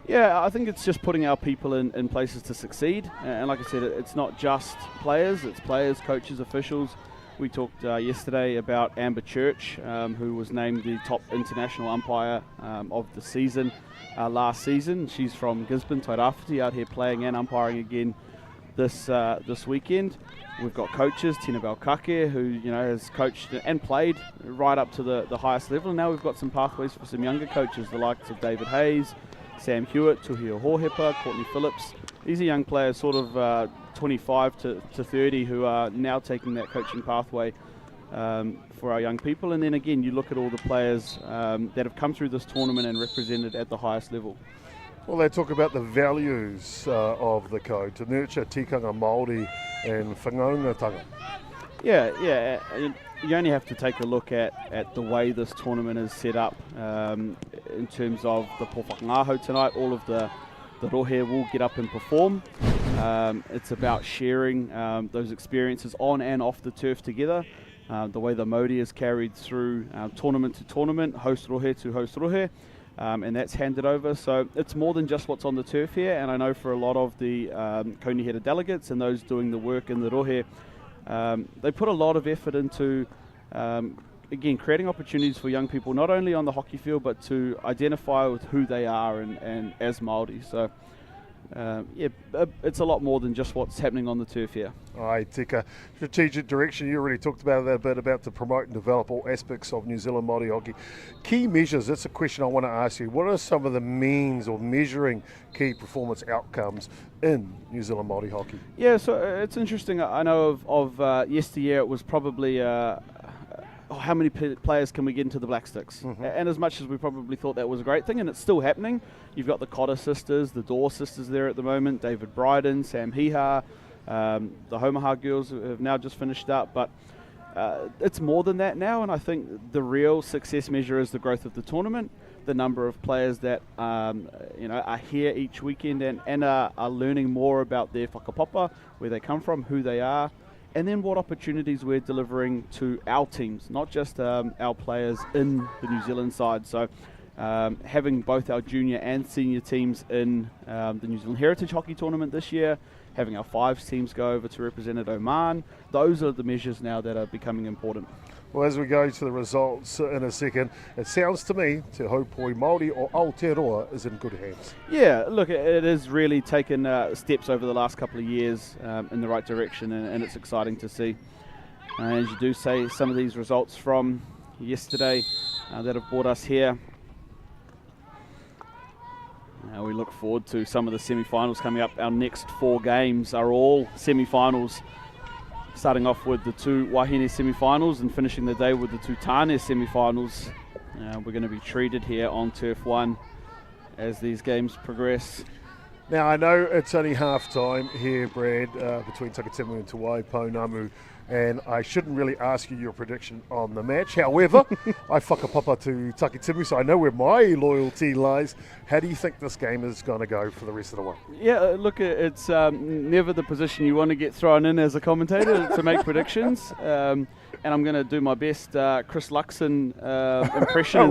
C: Yeah, I think it's just putting our people in places to succeed. And like I said, it's not just players, it's players, coaches, officials. We talked yesterday about Amber Church, who was named the top international umpire of the season last season. She's from Gisborne, Tairāwhiti, out here playing and umpiring again this weekend. We've got coaches, Tina Belkake, who has coached and played right up to the highest level. And now we've got some pathways for some younger coaches, the likes of David Hayes, Sam Hewitt, Tuhio Hohepa, Courtney Phillips. These are young players, sort of 25 to 30, who are now taking that coaching pathway for our young people. And then again, you look at all the players that have come through this tournament and represented at the highest level.
D: Well, they talk about the values of the code to nurture tikanga Māori and whangaungatanga.
C: Yeah. You only have to take a look at the way this tournament is set up in terms of the pōwhakangāhau tonight. All of the rohe will get up and perform. It's about sharing those experiences on and off the turf together. The way the Māori is carried through tournament to tournament, host rohe to host rohe. And that's handed over, so it's more than just what's on the turf here. And I know for a lot of the Kaunihera delegates and those doing the work in the rohe, they put a lot of effort into again creating opportunities for young people, not only on the hockey field but to identify with who they are and as Māori. So it's a lot more than just what's happening on the turf here.
D: Ai tika. Strategic direction, you already talked about that a bit, about to promote and develop all aspects of New Zealand Māori hockey. Key measures, that's a question I want to ask you. What are some of the means of measuring key performance outcomes in New Zealand Māori hockey?
C: Yeah, so it's interesting. I know of yesteryear it was probably how many players can we get into the Black Sticks? Mm-hmm. And as much as we probably thought that was a great thing, and it's still happening, you've got the Cotter sisters, the Dorr sisters there at the moment, David Bryden, Sam Hiha, the Homaha girls have now just finished up, but it's more than that now, and I think the real success measure is the growth of the tournament, the number of players that are here each weekend and are learning more about their whakapapa, where they come from, who they are, and then what opportunities we're delivering to our teams, not just our players in the New Zealand side. So having both our junior and senior teams in the New Zealand Heritage Hockey Tournament this year, having our fives teams go over to represent Oman, those are the measures now that are becoming important.
D: Well, as we go to the results in a second, it sounds to me te Haupoi Māori or Aotearoa is in good hands.
C: Yeah, look, it has really taken steps over the last couple of years in the right direction, and it's exciting to see. As you do say, some of these results from yesterday that have brought us here. We look forward to some of the semi-finals coming up. Our next 4 games are all semi-finals, starting off with the 2 Wāhine semi-finals and finishing the day with the 2 Tāne semi-finals. We're going to be treated here on Turf 1 as these games progress.
D: Now, I know it's only half-time here, Brad, between Takitimu and Te Waipounamu, and I shouldn't really ask you your prediction on the match. However, I whakapapa to Takitimu, so I know where my loyalty lies. How do you think this game is going to go for the rest of the way?
C: Yeah, look, it's never the position you want to get thrown in as a commentator to make predictions. And I'm going to do my best Chris Luxon impression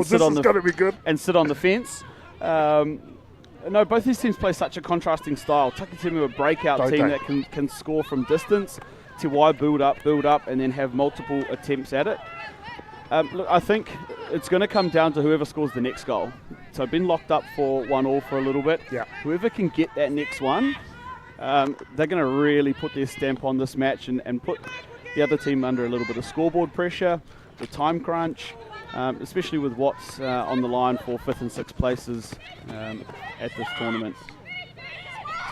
C: and sit on the fence. No, both these teams play such a contrasting style. Takitimu, a breakout team that can score from distance. Te Wai build up, and then have multiple attempts at it. Look, I think it's going to come down to whoever scores the next goal. So I've been locked up for 1-1 for a little bit.
D: Yeah.
C: Whoever can get that next one, they're going to really put their stamp on this match and put the other team under a little bit of scoreboard pressure, the time crunch, especially with what's on the line for 5th and 6th places at this tournament.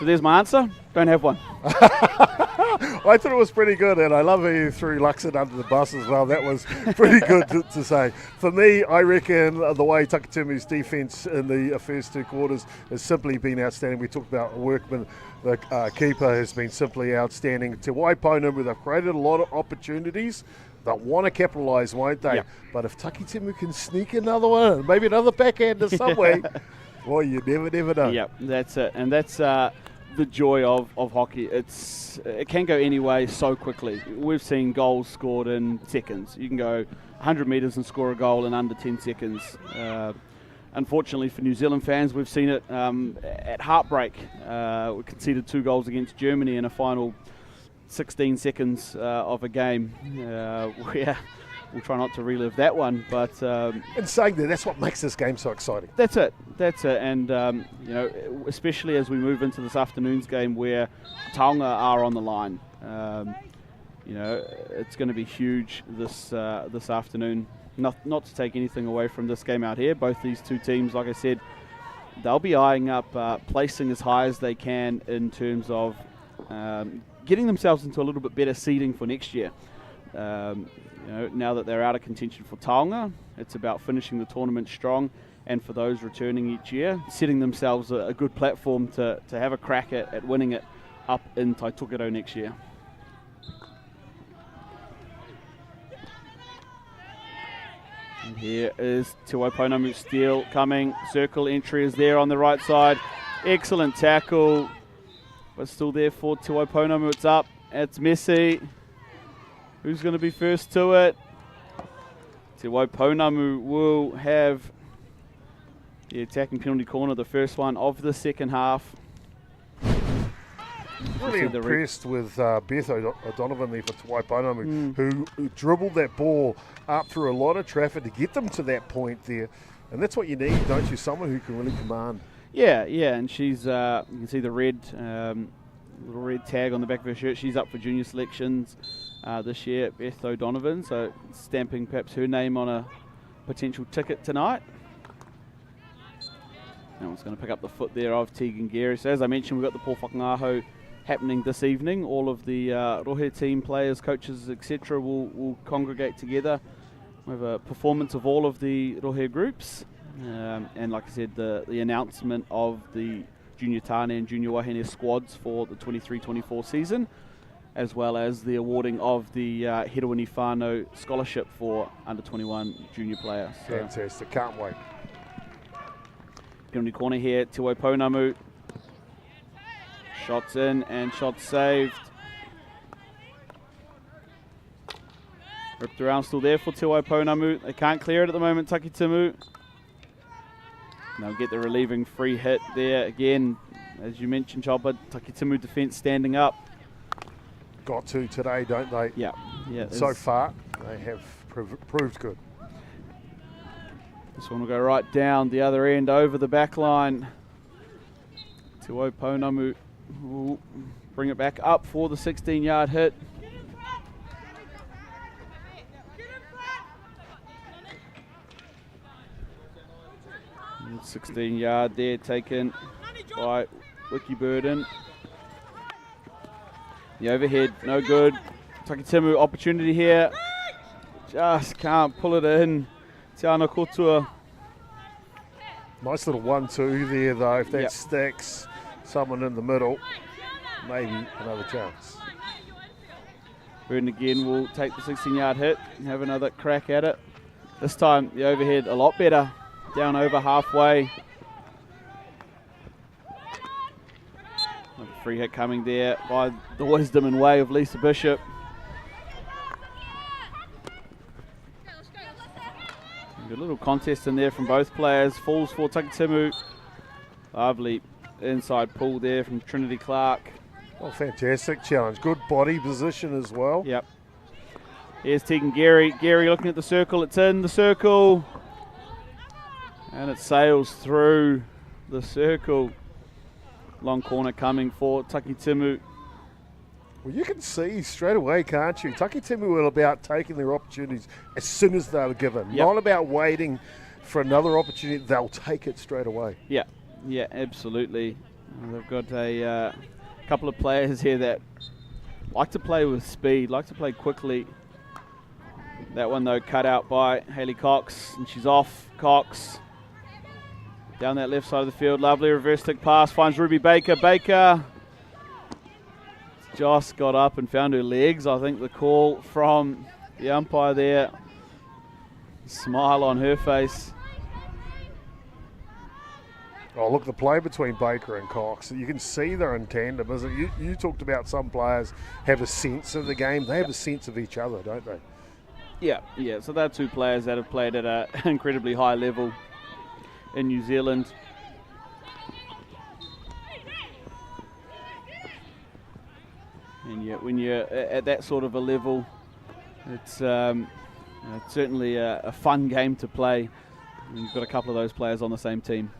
C: So there's my answer. Don't have one.
D: I thought it was pretty good, and I love how you threw Luxon under the bus as well. That was pretty good to say. For me, I reckon the way Takitimu's defence in the first 2 quarters has simply been outstanding. We talked about Workman, the keeper, has been simply outstanding. Te Waipounamu, they've created a lot of opportunities. They'll want to capitalise, won't they?
C: Yep.
D: But if Takitimu can sneak another one, maybe another backhander some way, well, you never know.
C: Yep, that's it. And that's the joy of hockey. It can go any way so quickly. We've seen goals scored in seconds. You can go 100 metres and score a goal in under 10 seconds. Unfortunately for New Zealand fans, we've seen it at heartbreak. We conceded 2 goals against Germany in a final 16 seconds of a game. We'll try not to relive that one, but
D: in saying that, that's what makes this game so exciting.
C: That's it, and especially as we move into this afternoon's game where Taonga are on the line. It's going to be huge this afternoon. Not to take anything away from this game out here. Both these 2 teams, like I said, they'll be eyeing up placing as high as they can in terms of getting themselves into a little bit better seeding for next year. now that they're out of contention for taonga, it's about finishing the tournament strong, and for those returning each year, setting themselves a good platform to have a crack at winning it up in Taitokerau next year. And here is Te Waiponamu Steele coming. Circle entry is there on the right side. Excellent tackle, but still there for Te Waiponamu. It's up. It's messy. Who's going to be first to it? Te Waiponamu will have the attacking penalty corner, the first one of the second half.
D: Really impressed with Beth O'Donovan there for Te Waiponamu, who dribbled that ball up through a lot of traffic to get them to that point there. And that's what you need, don't you? Someone who can really command.
C: Yeah, and she's, you can see the red, little red tag on the back of her shirt. She's up for junior selections this year, Beth O'Donovan, so stamping perhaps her name on a potential ticket tonight. That one's going to pick up the foot there of Tegan Gary. So as I mentioned, we've got the Paul Whakangāhau happening this evening. All of the Rohe team players, coaches, etc. will congregate together. We have a performance of all of the Rohe groups. And like I said, the announcement of the Junior Tāne and Junior Wāhine squads for the 23-24 season, as well as the awarding of the Herewini Whānau scholarship for under 21 junior players. So
D: fantastic, can't wait.
C: Penalty corner here, Te Waiponamu. Shots in and shots saved. Ripped around, still there for Te Waiponamu. They can't clear it at the moment, Takitimu. They'll get the relieving free hit there again. As you mentioned, Chopper, Takitimu defence standing up.
D: Got to today, don't they?
C: Yeah.
D: So far, they have proved good.
C: This one will go right down the other end over the back line. Te Waiponamu will bring it back up for the 16-yard hit. And 16-yard there taken by Wiki Burden. The overhead, no good. Takitimu opportunity here. Just can't pull it in. Te Ana Kotua.
D: Nice little 1-2 there, though. If that sticks, someone in the middle, maybe another chance.
C: Burden again will take the 16-yard hit and have another crack at it. This time, the overhead a lot better. Down over halfway. Another free hit coming there by the wisdom and way of Lisa Bishop. Good little contest in there from both players. Falls for Takitimu. Lovely inside pull there from Trinity Clark.
D: Oh, fantastic challenge. Good body position as well.
C: Yep. Here's Tegan Gary. Gary looking at the circle. It's in the circle. And it sails through the circle. Long corner coming for Takitimu.
D: Well, you can see straight away, can't you? Takitimu were about taking their opportunities as soon as they were given. Not about waiting for another opportunity. They'll take it straight away.
C: Yeah, absolutely. They've got a couple of players here that like to play with speed, like to play quickly. That one, though, cut out by Hayley Cox, and she's off. Cox down that left side of the field. Lovely reverse stick pass. Finds Ruby Baker. Baker just got up and found her legs. I think the call from the umpire there. Smile on her face.
D: Oh, look, the play between Baker and Cox. You can see they're in tandem, isn't it? You talked about some players have a sense of the game. They have a sense of each other, don't they? Yeah.
C: So they're two players that have played at an incredibly high level in New Zealand. And yet when you're at that sort of a level, it's certainly a fun game to play. And you've got a couple of those players on the same team.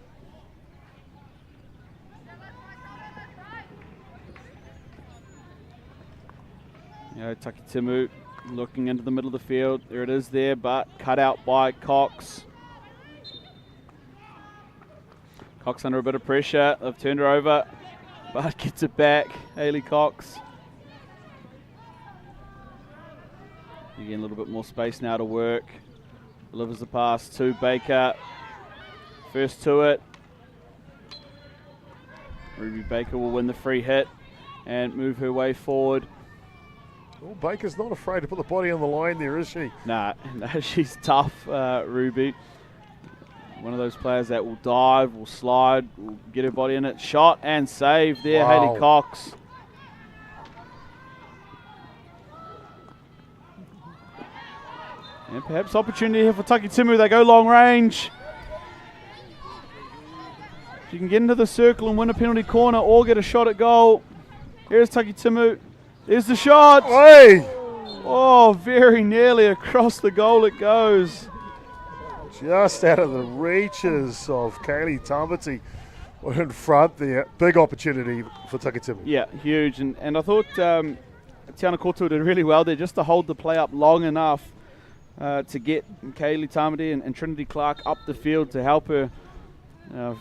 C: Takitimu looking into the middle of the field. There it is there, but cut out by Cox. Cox under a bit of pressure. They've turned her over, but gets it back. Hayley Cox. Again, a little bit more space now to work. Delivers the pass to Baker. First to it. Ruby Baker will win the free hit and move her way forward.
D: Well, Baker's not afraid to put the body on the line there, is she?
C: Nah, she's tough, Ruby. One of those players that will dive, will slide, will get her body in it. Shot and save there,
D: Wow.
C: Hayley Cox. And perhaps opportunity here for Taki Timu. They go long range. She can get into the circle and win a penalty corner or get a shot at goal. Here's Taki Timu. There's the shot.
D: Hey!
C: Oh, very nearly across the goal it goes.
D: Just out of the reaches of Kaylee Tamati in front there. Big opportunity for Takitimu.
C: Yeah, huge. And I thought Tiana Kotu did really well there just to hold the play up long enough to get Kaylee Tamati and Trinity Clark up the field to help her.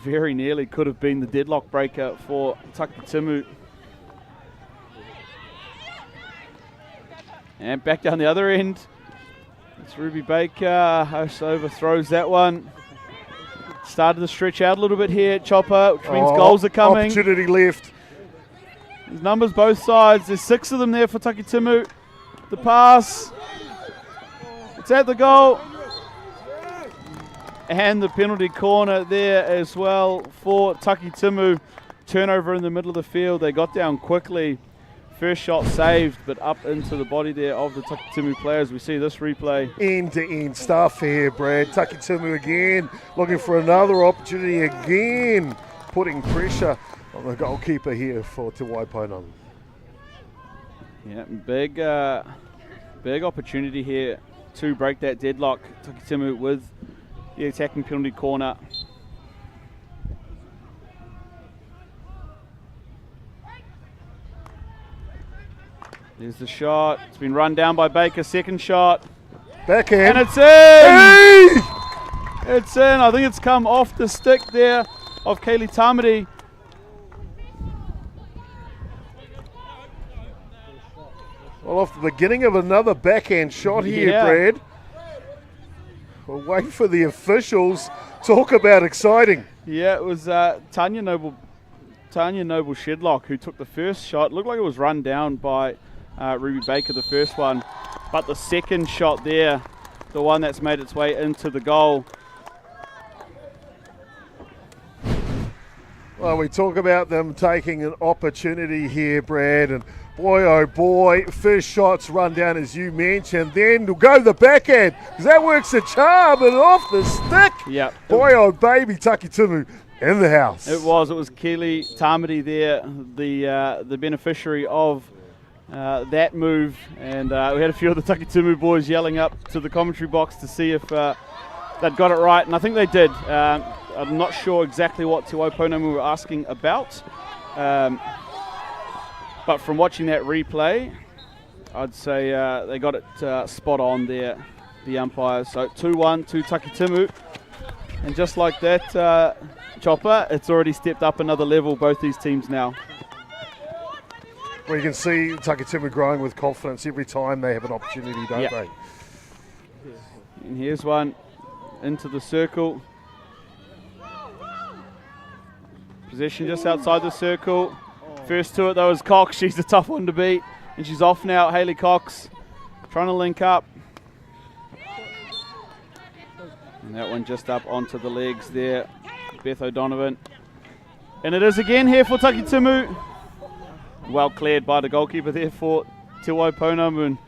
C: Very nearly could have been the deadlock breaker for Takitimu. And back down the other end. It's Ruby Baker. House overthrows that one. Started to stretch out a little bit here, Chopper, which means goals are coming.
D: Opportunity left.
C: There's numbers both sides. There's 6 of them there for Takitimu. The pass. It's at the goal. And the penalty corner there as well for Takitimu. Turnover in the middle of the field. They got down quickly. First shot saved, but up into the body there of the Takitimu players. We see this replay.
D: End-to-end stuff here, Brad. Takitimu again, looking for another opportunity again, putting pressure on the goalkeeper here for Te Waiponam.
C: Yeah, big opportunity here to break that deadlock. Takitimu with the attacking penalty corner. There's the shot. It's been run down by Baker. Second shot.
D: Backhand.
C: And it's in!
D: Hey!
C: It's in. I think it's come off the stick there of Kaylee Tamati.
D: Well, off the beginning of another backhand shot here,
C: Yeah.
D: Brad. We'll wait for the officials. Talk about exciting.
C: Yeah, it was Tanya Noble Shedlock who took the first shot. Looked like it was run down by Ruby Baker, the first one. But the second shot there, the one that's made its way into the goal.
D: Well, we talk about them taking an opportunity here, Brad, and boy, oh boy, first shots run down as you mentioned, then we'll go the backhand, because that works a charm and off the stick.
C: Yeah.
D: Boy, oh baby, Takitimu in the house.
C: It was Kaylee Tamati there, the beneficiary of that move, and we had a few of the Takitimu boys yelling up to the commentary box to see if they'd got it right, and I think they did. I'm not sure exactly what Te Waiponam were asking about, but from watching that replay, I'd say they got it spot on there, the umpires. So 2-1 to Takitimu, and just like that, Chopper, it's already stepped up another level, both these teams now.
D: Well, you can see Takitimu growing with confidence every time they have an opportunity, don't
C: Yep.
D: they?
C: And here's one into the circle. Possession just outside the circle. First to it though is Cox. She's a tough one to beat. And she's off now, Hayley Cox. Trying to link up. And that one just up onto the legs there. Beth O'Donovan. And it is again here for Takitimu. Well cleared by the goalkeeper there for Te Waiponam. And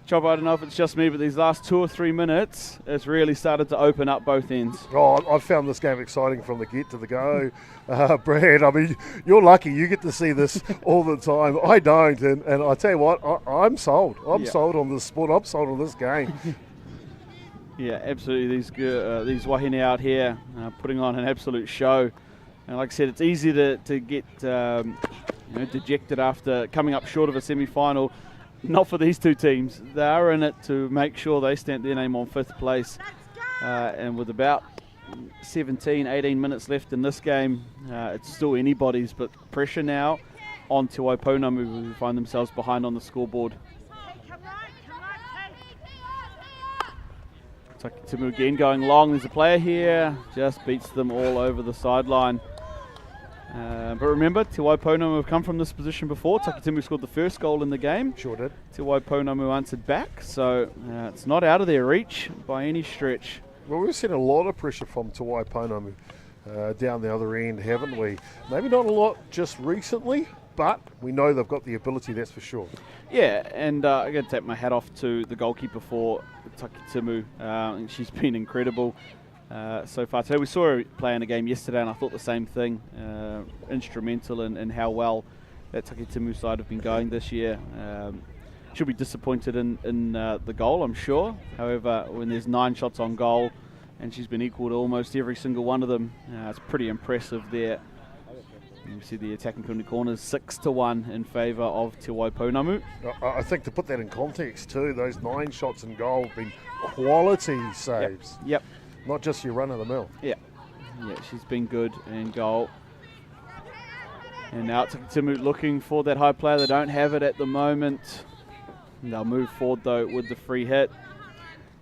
C: Chop, I don't know if it's just me, but these last 2 or 3 minutes, it's really started to open up both ends.
D: Oh, I've found this game exciting from the get to the go. Brad, I mean, you're lucky. You get to see this all the time. I don't. And I tell you what, I'm sold. I'm sold on this sport. I'm sold on this game.
C: Yeah, absolutely. These Wāhine out here putting on an absolute show. And like I said, it's easy to get dejected after coming up short of a semi-final. Not for these two teams. They are in it to make sure they stamp their name on 5th place. And with about 17, 18 minutes left in this game, it's still anybody's, but pressure now on Te Waiponam, who find themselves behind on the scoreboard. Takitimu again going long. There's a player here. Just beats them all over the sideline. But remember, Te Waiponamu have come from this position before. Takitimu scored the first goal in the game.
D: Sure did.
C: Te Waiponamu answered back, so it's not out of their reach by any stretch.
D: Well, we've seen a lot of pressure from Te Waiponamu down the other end, haven't we? Maybe not a lot just recently, but we know they've got the ability, that's for sure.
C: Yeah, and I got to take my hat off to the goalkeeper for Takitimu. And she's been incredible so far today. We saw her play in a game yesterday, and I thought the same thing. Instrumental in how well that Takitimu side have been going this year. She'll be disappointed in the goal, I'm sure. However, when there's 9 shots on goal and she's been equal to almost every single one of them, it's pretty impressive there. You see the attacking penalty corners 6-1 in favour of Te Waiponamu.
D: I think to put that in context too, those 9 shots in goal have been quality saves.
C: Yep.
D: Not just your run-of-the-mill.
C: Yeah, she's been good in goal. And now Takitimu looking for that high player. They don't have it at the moment. And they'll move forward though with the free hit.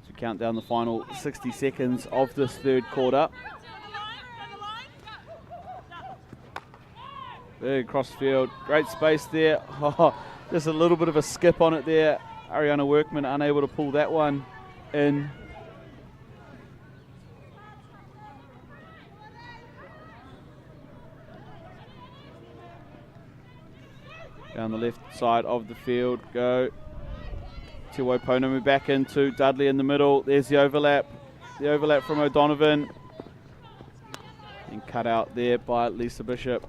C: So count down the final 60 seconds of this third quarter. Big cross field, great space there. Oh, just a little bit of a skip on it there. Ariana Workman unable to pull that one in. Down the left side of the field go. Te Waiponamu back into Dudley in the middle. There's the overlap. The overlap from O'Donovan. And cut out there by Lisa Bishop.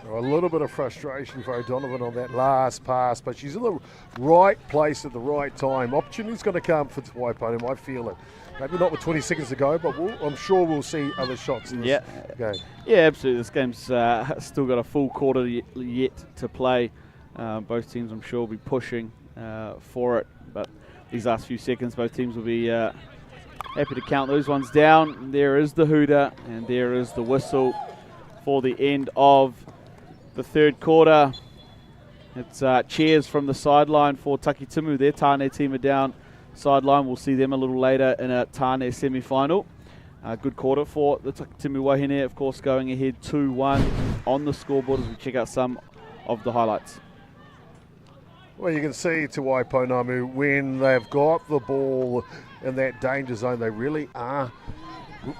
D: A little bit of frustration for O'Donovan on that last pass, but she's in the right place at the right time. Opportunity's going to come for Te Waiponamu, I feel it. Maybe not with 20 seconds to go, but I'm sure we'll see other shots in this game.
C: Yeah, absolutely. This game's still got a full quarter yet to play. Both teams, I'm sure, will be pushing for it. But these last few seconds, both teams will be happy to count those ones down. There is the hooter, and there is the whistle for the end of the third quarter. It's cheers from the sideline for Takitimu. Their Tāne team are down sideline. We'll see them a little later in a Tāne semi-final. Good quarter for the Takitimu Wāhine, of course, going ahead 2-1 on the scoreboard as we check out some of the highlights.
D: Well, you can see Te Waiponamu, when they've got the ball in that danger zone, they really are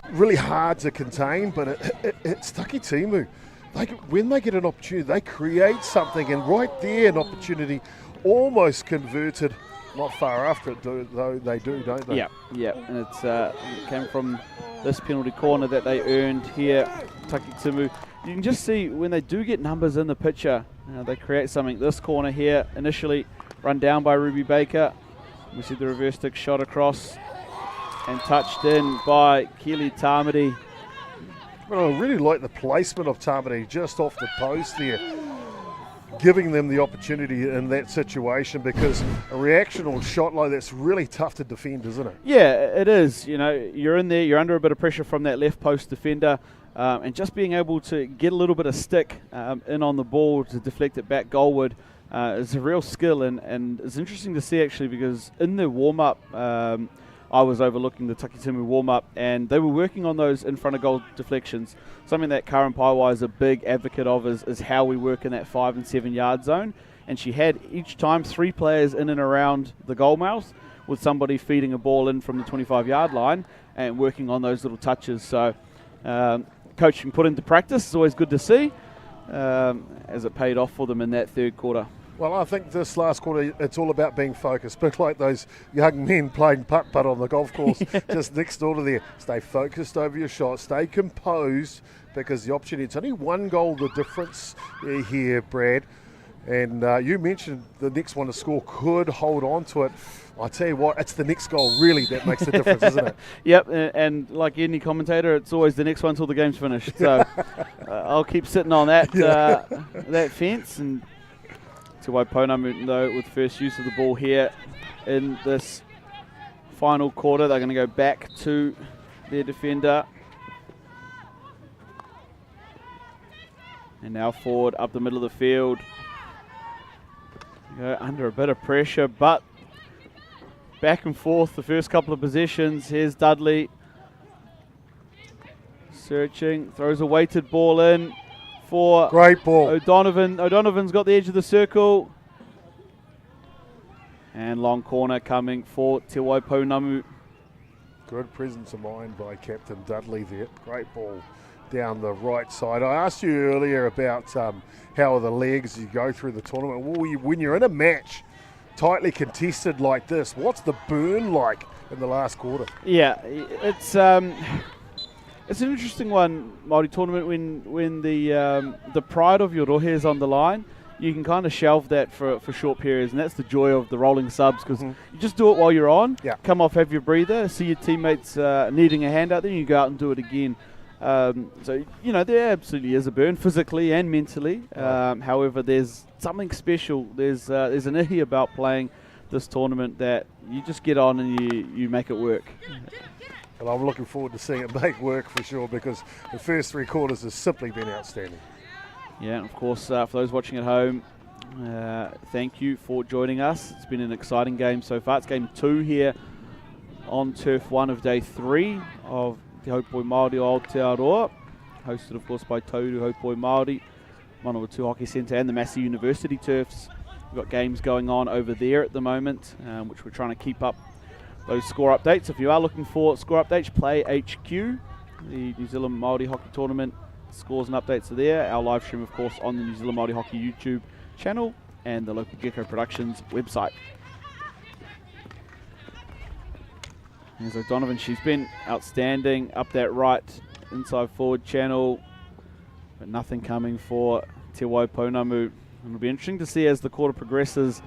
D: really hard to contain, but it's Takitimu. When they get an opportunity, they create something, and right there, an opportunity almost converted. Not far after it, though they do, don't they?
C: Yeah, and it came from this penalty corner that they earned here, Takitimu. You can just see when they do get numbers in the picture, they create something. This corner here, initially run down by Ruby Baker. We see the reverse stick shot across and touched in by Keely Tamati.
D: Well, I really like the placement of Tamati just off the post there, giving them the opportunity in that situation, because a reactional shot like that's really tough to defend, isn't it?
C: Yeah, it is. You're in there, you're under a bit of pressure from that left post defender, and just being able to get a little bit of stick in on the ball to deflect it back goalward is a real skill, and it's interesting to see actually, because in the warm-up, I was overlooking the Takitimu warm-up, and they were working on those in front of goal deflections. Something that Karen Paiwai is a big advocate of is how we work in that 5 and 7 yard zone. And she had each time 3 players in and around the goal mouth, with somebody feeding a ball in from the 25 yard line and working on those little touches. So coaching put into practice is always good to see, as it paid off for them in that third quarter.
D: Well, I think this last quarter, it's all about being focused. But like those young men playing putt-putt on the golf course just next door to there. Stay focused over your shot. Stay composed, because the opportunity, it's only 1 goal the difference here, Brad. And you mentioned the next one to score could hold on to it. I tell you what, it's the next goal really that makes the difference, isn't it?
C: Yep, and like any commentator, it's always the next one till the game's finished. So I'll keep sitting on that that fence. And Te Waiponamu, though, with first use of the ball here in this final quarter. They're going to go back to their defender. And now forward up the middle of the field. Go under a bit of pressure, but back and forth the first couple of possessions. Here's Dudley. Searching, throws a weighted ball in for
D: Great ball.
C: O'Donovan. O'Donovan's got the edge of the circle. And long corner coming for Te Waipounamu.
D: Good presence of mind by Captain Dudley there. Great ball down the right side. I asked you earlier about how are the legs you go through the tournament. Well, when you're in a match tightly contested like this, what's the burn like in the last quarter?
C: Yeah, it's an interesting one, Māori tournament, when the pride of your rohe is on the line. You can kind of shelve that for short periods, and that's the joy of the rolling subs, because you just do it while you're on, come off, have your breather, see your teammates needing a hand out, then you go out and do it again. So, there absolutely is a burn, physically and mentally. However, there's something special. There's an ihi about playing this tournament that you just get on and you make it work.
D: And I'm looking forward to seeing it make work for sure, because the first 3 quarters has simply been outstanding.
C: Yeah, and of course, for those watching at home, thank you for joining us. It's been an exciting game so far. It's game 2 here on Turf 1 of day 3 of Te Haupoi Māori o Aotearoa, hosted of course by Tauru Haupoi Māori, Manawatu Hockey Centre and the Massey University turfs. We've got games going on over there at the moment, which we're trying to keep up those score updates. If you are looking for score updates, Play HQ, the New Zealand Māori Hockey Tournament scores and updates are there. Our live stream, of course, on the New Zealand Māori Hockey YouTube channel and the local Gecko Productions website. There's O'Donovan. She's been outstanding up that right inside forward channel, but nothing coming for Te Waipounamu. It'll be interesting to see as the quarter progresses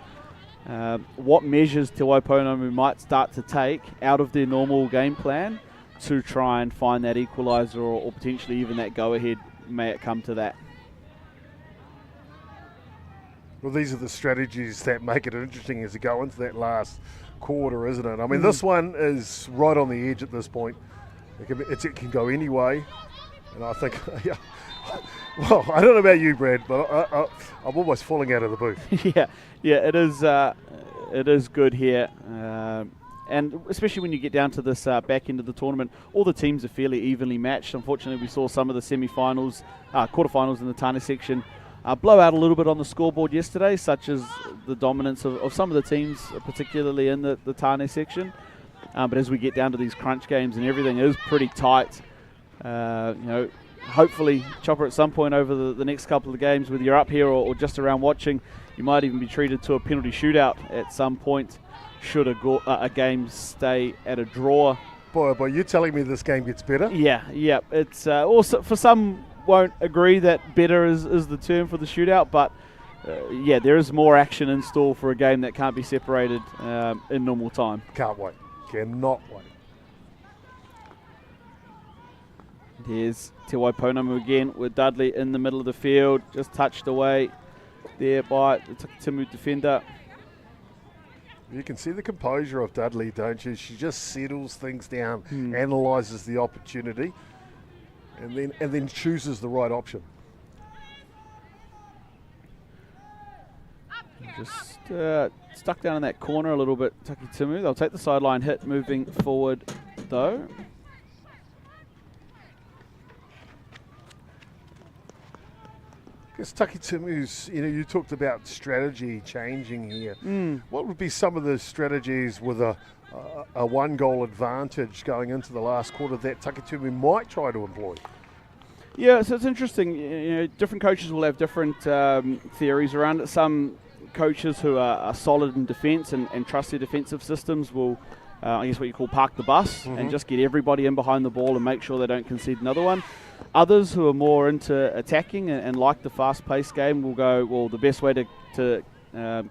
C: what measures Te Waipounamu might start to take out of their normal game plan to try and find that equaliser or potentially even that go-ahead, may it come to that.
D: Well, these are the strategies that make it interesting as you go into that last quarter, isn't it? I mean, this one is right on the edge at this point. It can go any way, and I think, well, I don't know about you, Brad, but I'm almost falling out of the booth.
C: It is good here. And especially when you get down to this back end of the tournament, all the teams are fairly evenly matched. Unfortunately, we saw some of the semi-finals, quarterfinals in the Tāne section blow out a little bit on the scoreboard yesterday, such as the dominance of some of the teams, particularly in the Tāne section. But as we get down to these crunch games and everything is pretty tight, hopefully, Chopper, at some point over the next couple of games, whether you're up here or just around watching, you might even be treated to a penalty shootout at some point, should a game stay at a draw.
D: Boy, you're telling me this game gets better?
C: Yeah. It's also, for some won't agree that better is the term for the shootout, but there is more action in store for a game that can't be separated in normal time.
D: Can't wait. Cannot wait.
C: Here's Te Waipounamu again with Dudley in the middle of the field, just touched away there by the Timu defender.
D: You can see the composure of Dudley, don't you? She just settles things down, analyses the opportunity, and then chooses the right option.
C: Just stuck down in that corner a little bit, Taki Timu. They'll take the sideline hit moving forward, though.
D: I guess Taki Timu's, you talked about strategy changing here. What would be some of the strategies with a 1-goal advantage going into the last quarter that Taki Timu might try to employ?
C: Yeah, so it's interesting. Different coaches will have different theories around it. Some coaches who are solid in defence and trust their defensive systems will, I guess what you call park the bus and just get everybody in behind the ball and make sure they don't concede another one. Others who are more into attacking and like the fast-paced game will go, well, the best way to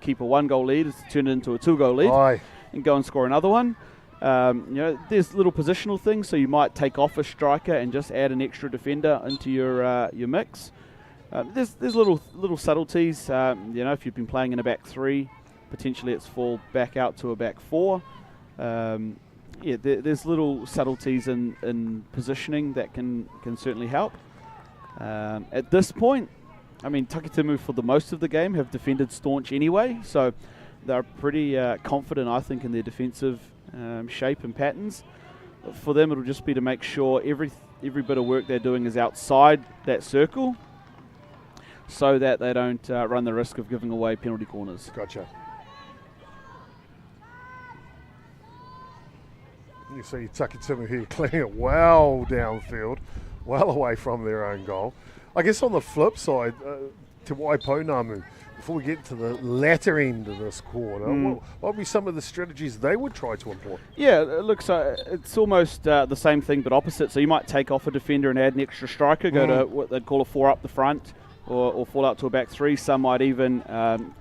C: keep a 1-goal lead is to turn it into a 2-goal lead and go and score another one. There's little positional things, so you might take off a striker and just add an extra defender into your mix. There's little subtleties. If you've been playing in a back 3, potentially it's fall back out to a back 4. There's little subtleties in positioning that can certainly help. At this point, I mean, Taki Timu for the most of the game have defended staunch anyway, so they're pretty confident, I think, in their defensive shape and patterns. For them, it'll just be to make sure every bit of work they're doing is outside that circle, so that they don't run the risk of giving away penalty corners.
D: Gotcha. You see Takitimu here clearing it well downfield, well away from their own goal. I guess on the flip side, Te Waiponamu, before we get to the latter end of this quarter, what would be some of the strategies they would try to employ?
C: Yeah, look, so it's almost the same thing but opposite. So you might take off a defender and add an extra striker, go to what they'd call a 4 up the front, or fall out to a back 3. Some might even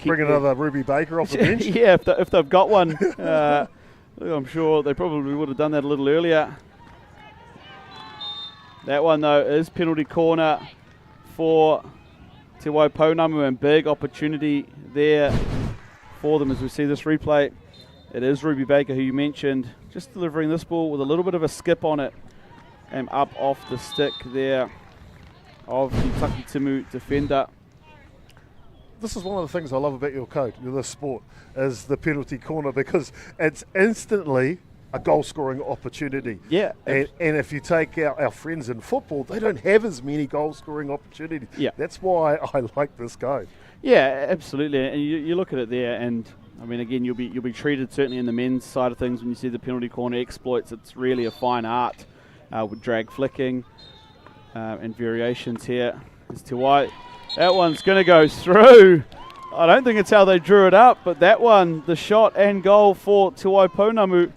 D: bring another Ruby Baker off the bench.
C: Yeah, if they've got one. I'm sure they probably would have done that a little earlier. That one, though, is penalty corner for Te Waiponamu, and big opportunity there for them as we see this replay. It is Ruby Baker, who you mentioned, just delivering this ball with a little bit of a skip on it and up off the stick there of the Takitimu defender.
D: This is one of the things I love about your code, this sport, is the penalty corner, because it's instantly a goal-scoring opportunity.
C: Yeah.
D: And if you take our friends in football, they don't have as many goal-scoring opportunities.
C: Yeah.
D: That's why I like this code.
C: Yeah, absolutely. And you look at it there, and I mean, again, you'll be treated certainly in the men's side of things when you see the penalty corner exploits. It's really a fine art with drag flicking and variations here. There's Te Wai. That one's going to go through. I don't think it's how they drew it up, but that one, the shot and goal for Te Waiponamu.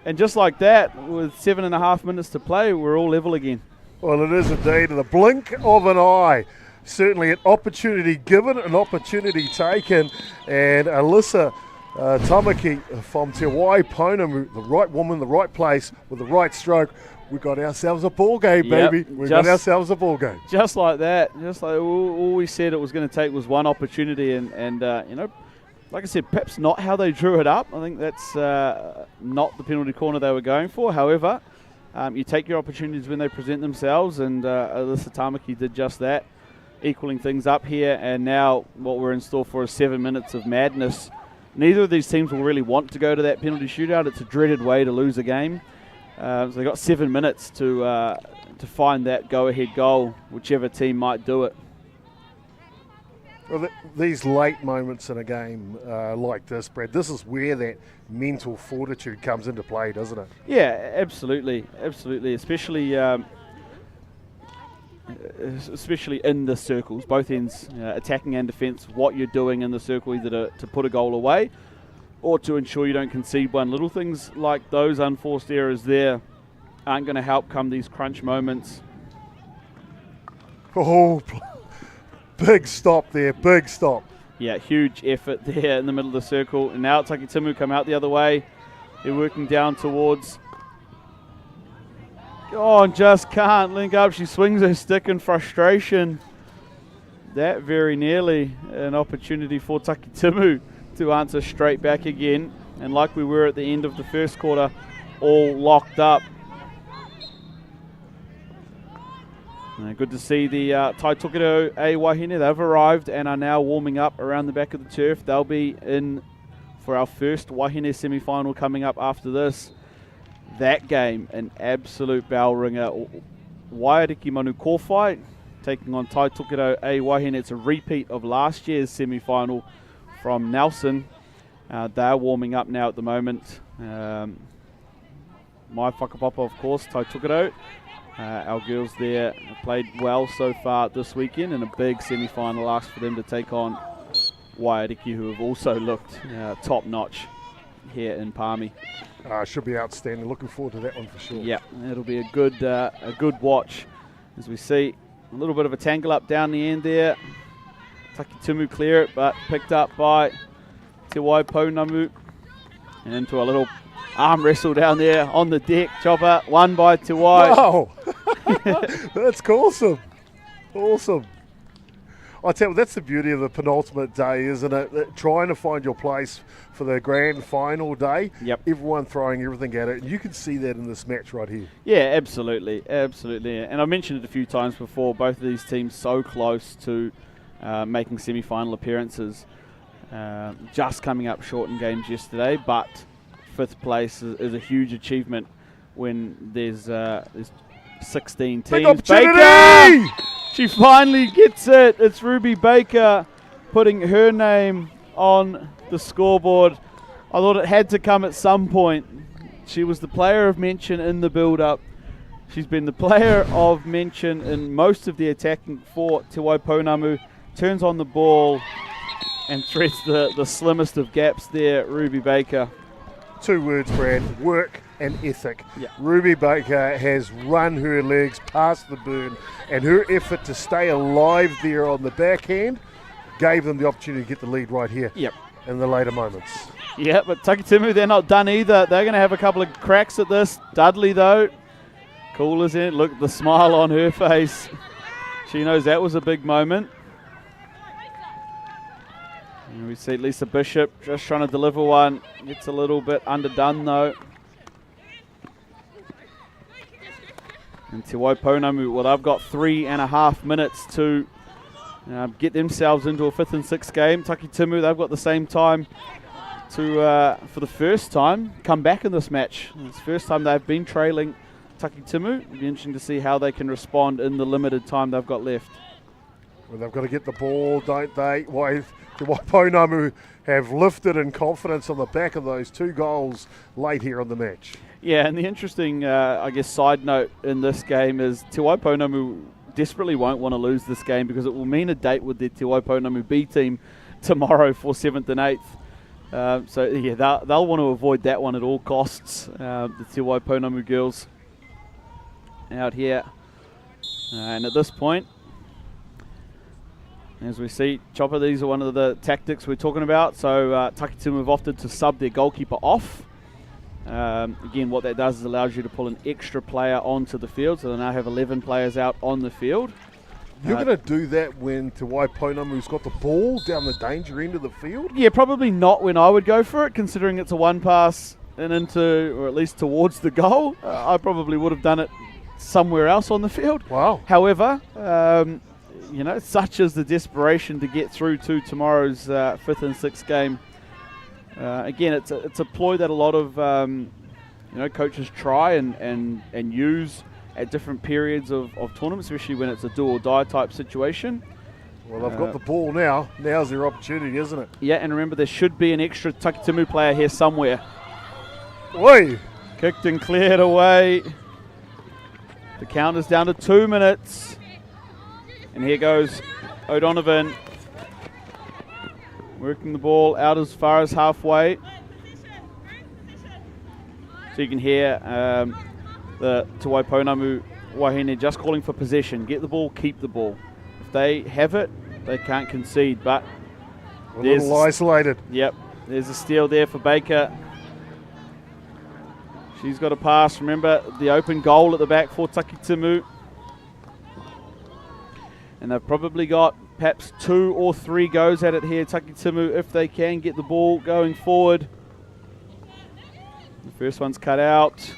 C: And just like that, with 7.5 minutes to play, we're all level again.
D: Well, it is indeed. In the blink of an eye. Certainly an opportunity given, an opportunity taken. And Alyssa Tamaki from Te Waiponamu, the right woman, the right place, with the right stroke. We got ourselves a ball game, baby. We got ourselves a ball game.
C: Just like that. Just like all we said it was going to take was one opportunity. And you know, like I said, perhaps not how they drew it up. I think that's not the penalty corner they were going for. However, you take your opportunities when they present themselves, and Alyssa Tamaki did just that, equaling things up here. And now what we're in store for is 7 minutes of madness. Neither of these teams will really want to go to that penalty shootout. It's a dreaded way to lose a game. So they've got 7 minutes to find that go-ahead goal, whichever team might do it.
D: Well, these late moments in a game like this, Brad, this is where that mental fortitude comes into play, doesn't it?
C: Yeah, absolutely, absolutely. Especially in the circles, both ends, attacking and defence. What you're doing in the circle, either to put a goal away, or to ensure you don't concede one. Little things like those unforced errors there aren't going to help come these crunch moments.
D: Oh, big stop there, big stop.
C: Yeah, huge effort there in the middle of the circle. And now Takitimu come out the other way. They're working down towards... Oh, and just can't link up. She swings her stick in frustration. That very nearly an opportunity for Takitimu to answer straight back again, and like we were at the end of the first quarter, all locked up. Good to see the Taitokerau A Wāhine. They've arrived and are now warming up around the back of the turf. They'll be in for our first Wāhine semi-final coming up after this. That game, an absolute bell ringer. Waiariki Manu Kōwhai taking on Taitokerau A Wāhine. It's a repeat of last year's semi-final from Nelson. They're warming up now at the moment. My whakapapa, of course, Taitokerau. Our girls there played well so far this weekend, and a big semi-final ask for them to take on Waiariki, who have also looked top-notch here in Palmy.
D: Should be outstanding. Looking forward to that one for sure. Yeah,
C: it'll be a good watch as we see a little bit of a tangle up down the end there. Takitimu clear it, but picked up by Te Waiponamu, and into a little arm wrestle down there on the deck. Chopper won by Te Wai.
D: Wow, that's awesome. Awesome. I tell you, that's the beauty of the penultimate day, isn't it? Trying to find your place for the grand final day.
C: Yep.
D: Everyone throwing everything at it. You can see that in this match right here.
C: Yeah, absolutely. Absolutely. And I mentioned it a few times before, both of these teams so close to making semi-final appearances. just coming up short in games yesterday, but 5th place is a huge achievement when there's 16
D: Big
C: teams.
D: opportunity!
C: Baker! She finally gets it. It's Ruby Baker putting her name on the scoreboard. I thought it had to come at some point. She was the player of mention in the build-up. She's been the player of mention in most of the attacking for Te Waiponamu. Turns on the ball and threads the slimmest of gaps there, Ruby Baker.
D: 2 words, Brad: work and ethic.
C: Yeah.
D: Ruby Baker has run her legs past the burn, and her effort to stay alive there on the backhand gave them the opportunity to get the lead right here in the later moments.
C: Yeah, but Takitimu, they're not done either. They're going to have a couple of cracks at this. Dudley, though, cool as it. Look at the smile on her face. She knows that was a big moment. And we see Lisa Bishop just trying to deliver one. It's a little bit underdone, though. And Te Waiponamu, well, they've got 3.5 minutes to get themselves into a 5th and 6th game. Takitimu, they've got the same time to, for the first time, come back in this match. It's the first time they've been trailing Takitimu. It'll be interesting to see how they can respond in the limited time they've got left.
D: Well, they've got to get the ball, don't they? The Waiponamu have lifted in confidence on the back of those 2 goals late here on the match.
C: Yeah, and the interesting, I guess, side note in this game is Te Waiponamu desperately won't want to lose this game because it will mean a date with their Te Waiponamu B team tomorrow for 7th and 8th. So, yeah, they'll want to avoid that one at all costs, the Te Waiponamu girls out here. And at this point, as we see, Chopper, these are one of the tactics we're talking about. So Takitimu have opted to sub their goalkeeper off. Again, what that does is allows you to pull an extra player onto the field. So they now have 11 players out on the field.
D: You're going to do that when Te Waiponamu's got the ball down the danger end of the field?
C: Yeah, probably not when I would go for it, considering it's a one pass and into, or at least towards the goal. I probably would have done it somewhere else on the field.
D: Wow.
C: However, you know, such is the desperation to get through to tomorrow's 5th and 6th game. Again, it's a ploy that a lot of coaches try and use at different periods of tournaments, especially when it's a do or die type situation.
D: Well, they've got the ball now. Now's their opportunity, isn't it?
C: Yeah, and remember, there should be an extra Takitimu player here somewhere.
D: Oi!
C: Kicked and cleared away. The count is down to 2 minutes. And here goes O'Donovan, working the ball out as far as halfway. So you can hear the Te Waiponamu Wāhine just calling for possession. Get the ball, keep the ball. If they have it, they can't concede. But
D: a little isolated.
C: Yep, there's a steal there for Baker. She's got a pass. Remember the open goal at the back for Takitimu. And they've probably got perhaps 2 or 3 goes at it here, Takitimu, if they can get the ball going forward. The first one's cut out.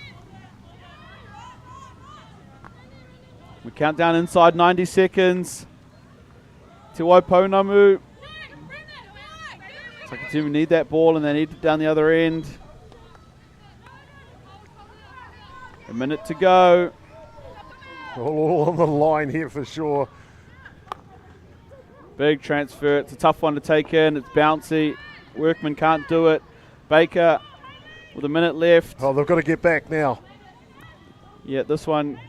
C: We count down inside 90 seconds. Te Waiponamu. Takitimu need that ball and they need it down the other end. A minute to go.
D: All on the line here for sure.
C: Big transfer. It's a tough one to take in. It's bouncy. Workman can't do it. Baker with a minute left.
D: Oh, they've got to get back now.
C: Yeah, this one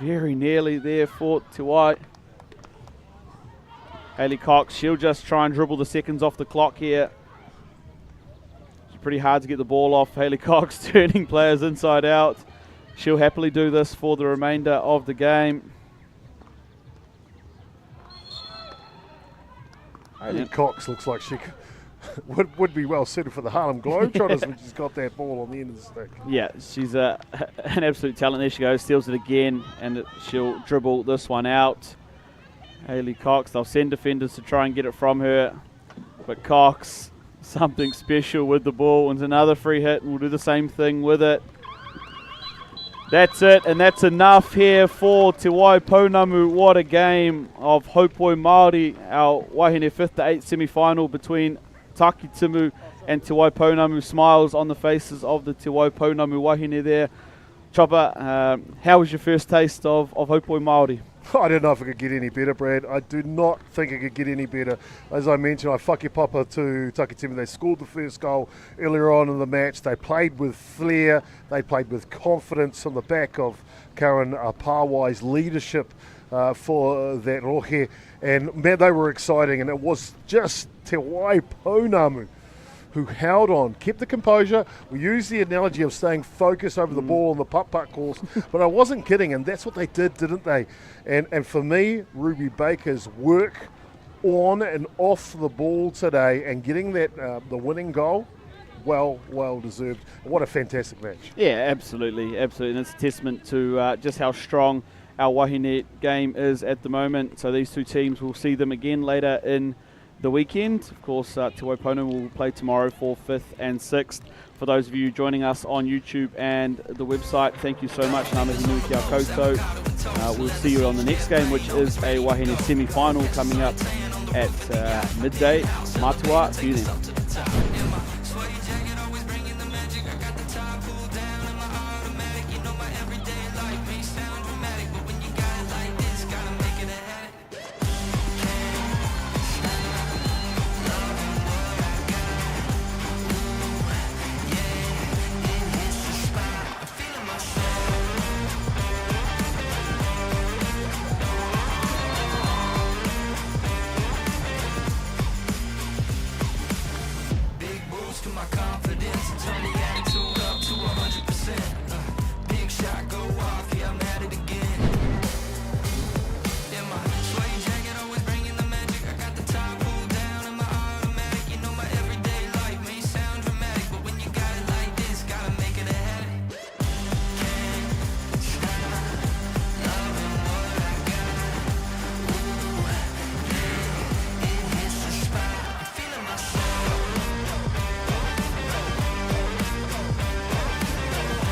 C: very nearly there for Te Wai. Hayley Cox, she'll just try and dribble the seconds off the clock here. It's pretty hard to get the ball off. Hayley Cox turning players inside out. She'll happily do this for the remainder of the game.
D: Hayley Cox looks like she would be well suited for the Harlem Globetrotters when she's got that ball on the end of the stick.
C: Yeah, she's an absolute talent. There she goes, steals it again, and she'll dribble this one out. Hayley Cox, they'll send defenders to try and get it from her, but Cox, something special with the ball, and another free hit, and we'll do the same thing with it. That's it, and that's enough here for Te Waiponamu. What a game of Haupoi Māori, our Wāhine 5th to 8th semi-final between Taki Timu and Te Waipounamu. Smiles on the faces of the Te Waipounamu Wāhine there. Chopper, how was your first taste of Haupoi Māori?
D: I don't know if it could get any better, Brad. I do not think it could get any better. As I mentioned, I whakipapa to Takitimu. They scored the first goal earlier on in the match. They played with flair. They played with confidence on the back of Karen Pāwai's leadership for that rohe. And man, they were exciting. And it was just Te Waipounamu who held on, kept the composure. We used the analogy of staying focused over the ball on the putt-putt course, but I wasn't kidding, and that's what they did, didn't they? And for me, Ruby Baker's work on and off the ball today and getting that the winning goal, well deserved. What a fantastic match.
C: Yeah, absolutely. And it's a testament to just how strong our Wāhine game is at the moment. So these two teams, we'll see them again later in the weekend. Of course, Te Waipounamu will play tomorrow for 5th and 6th. For those of you joining us on YouTube and the website, thank you so much. Ngā mihi nui kia koutou. We'll see you on the next game, which is a Wāhine semi-final coming up at midday. Matua, see you then.
B: My confidence, turn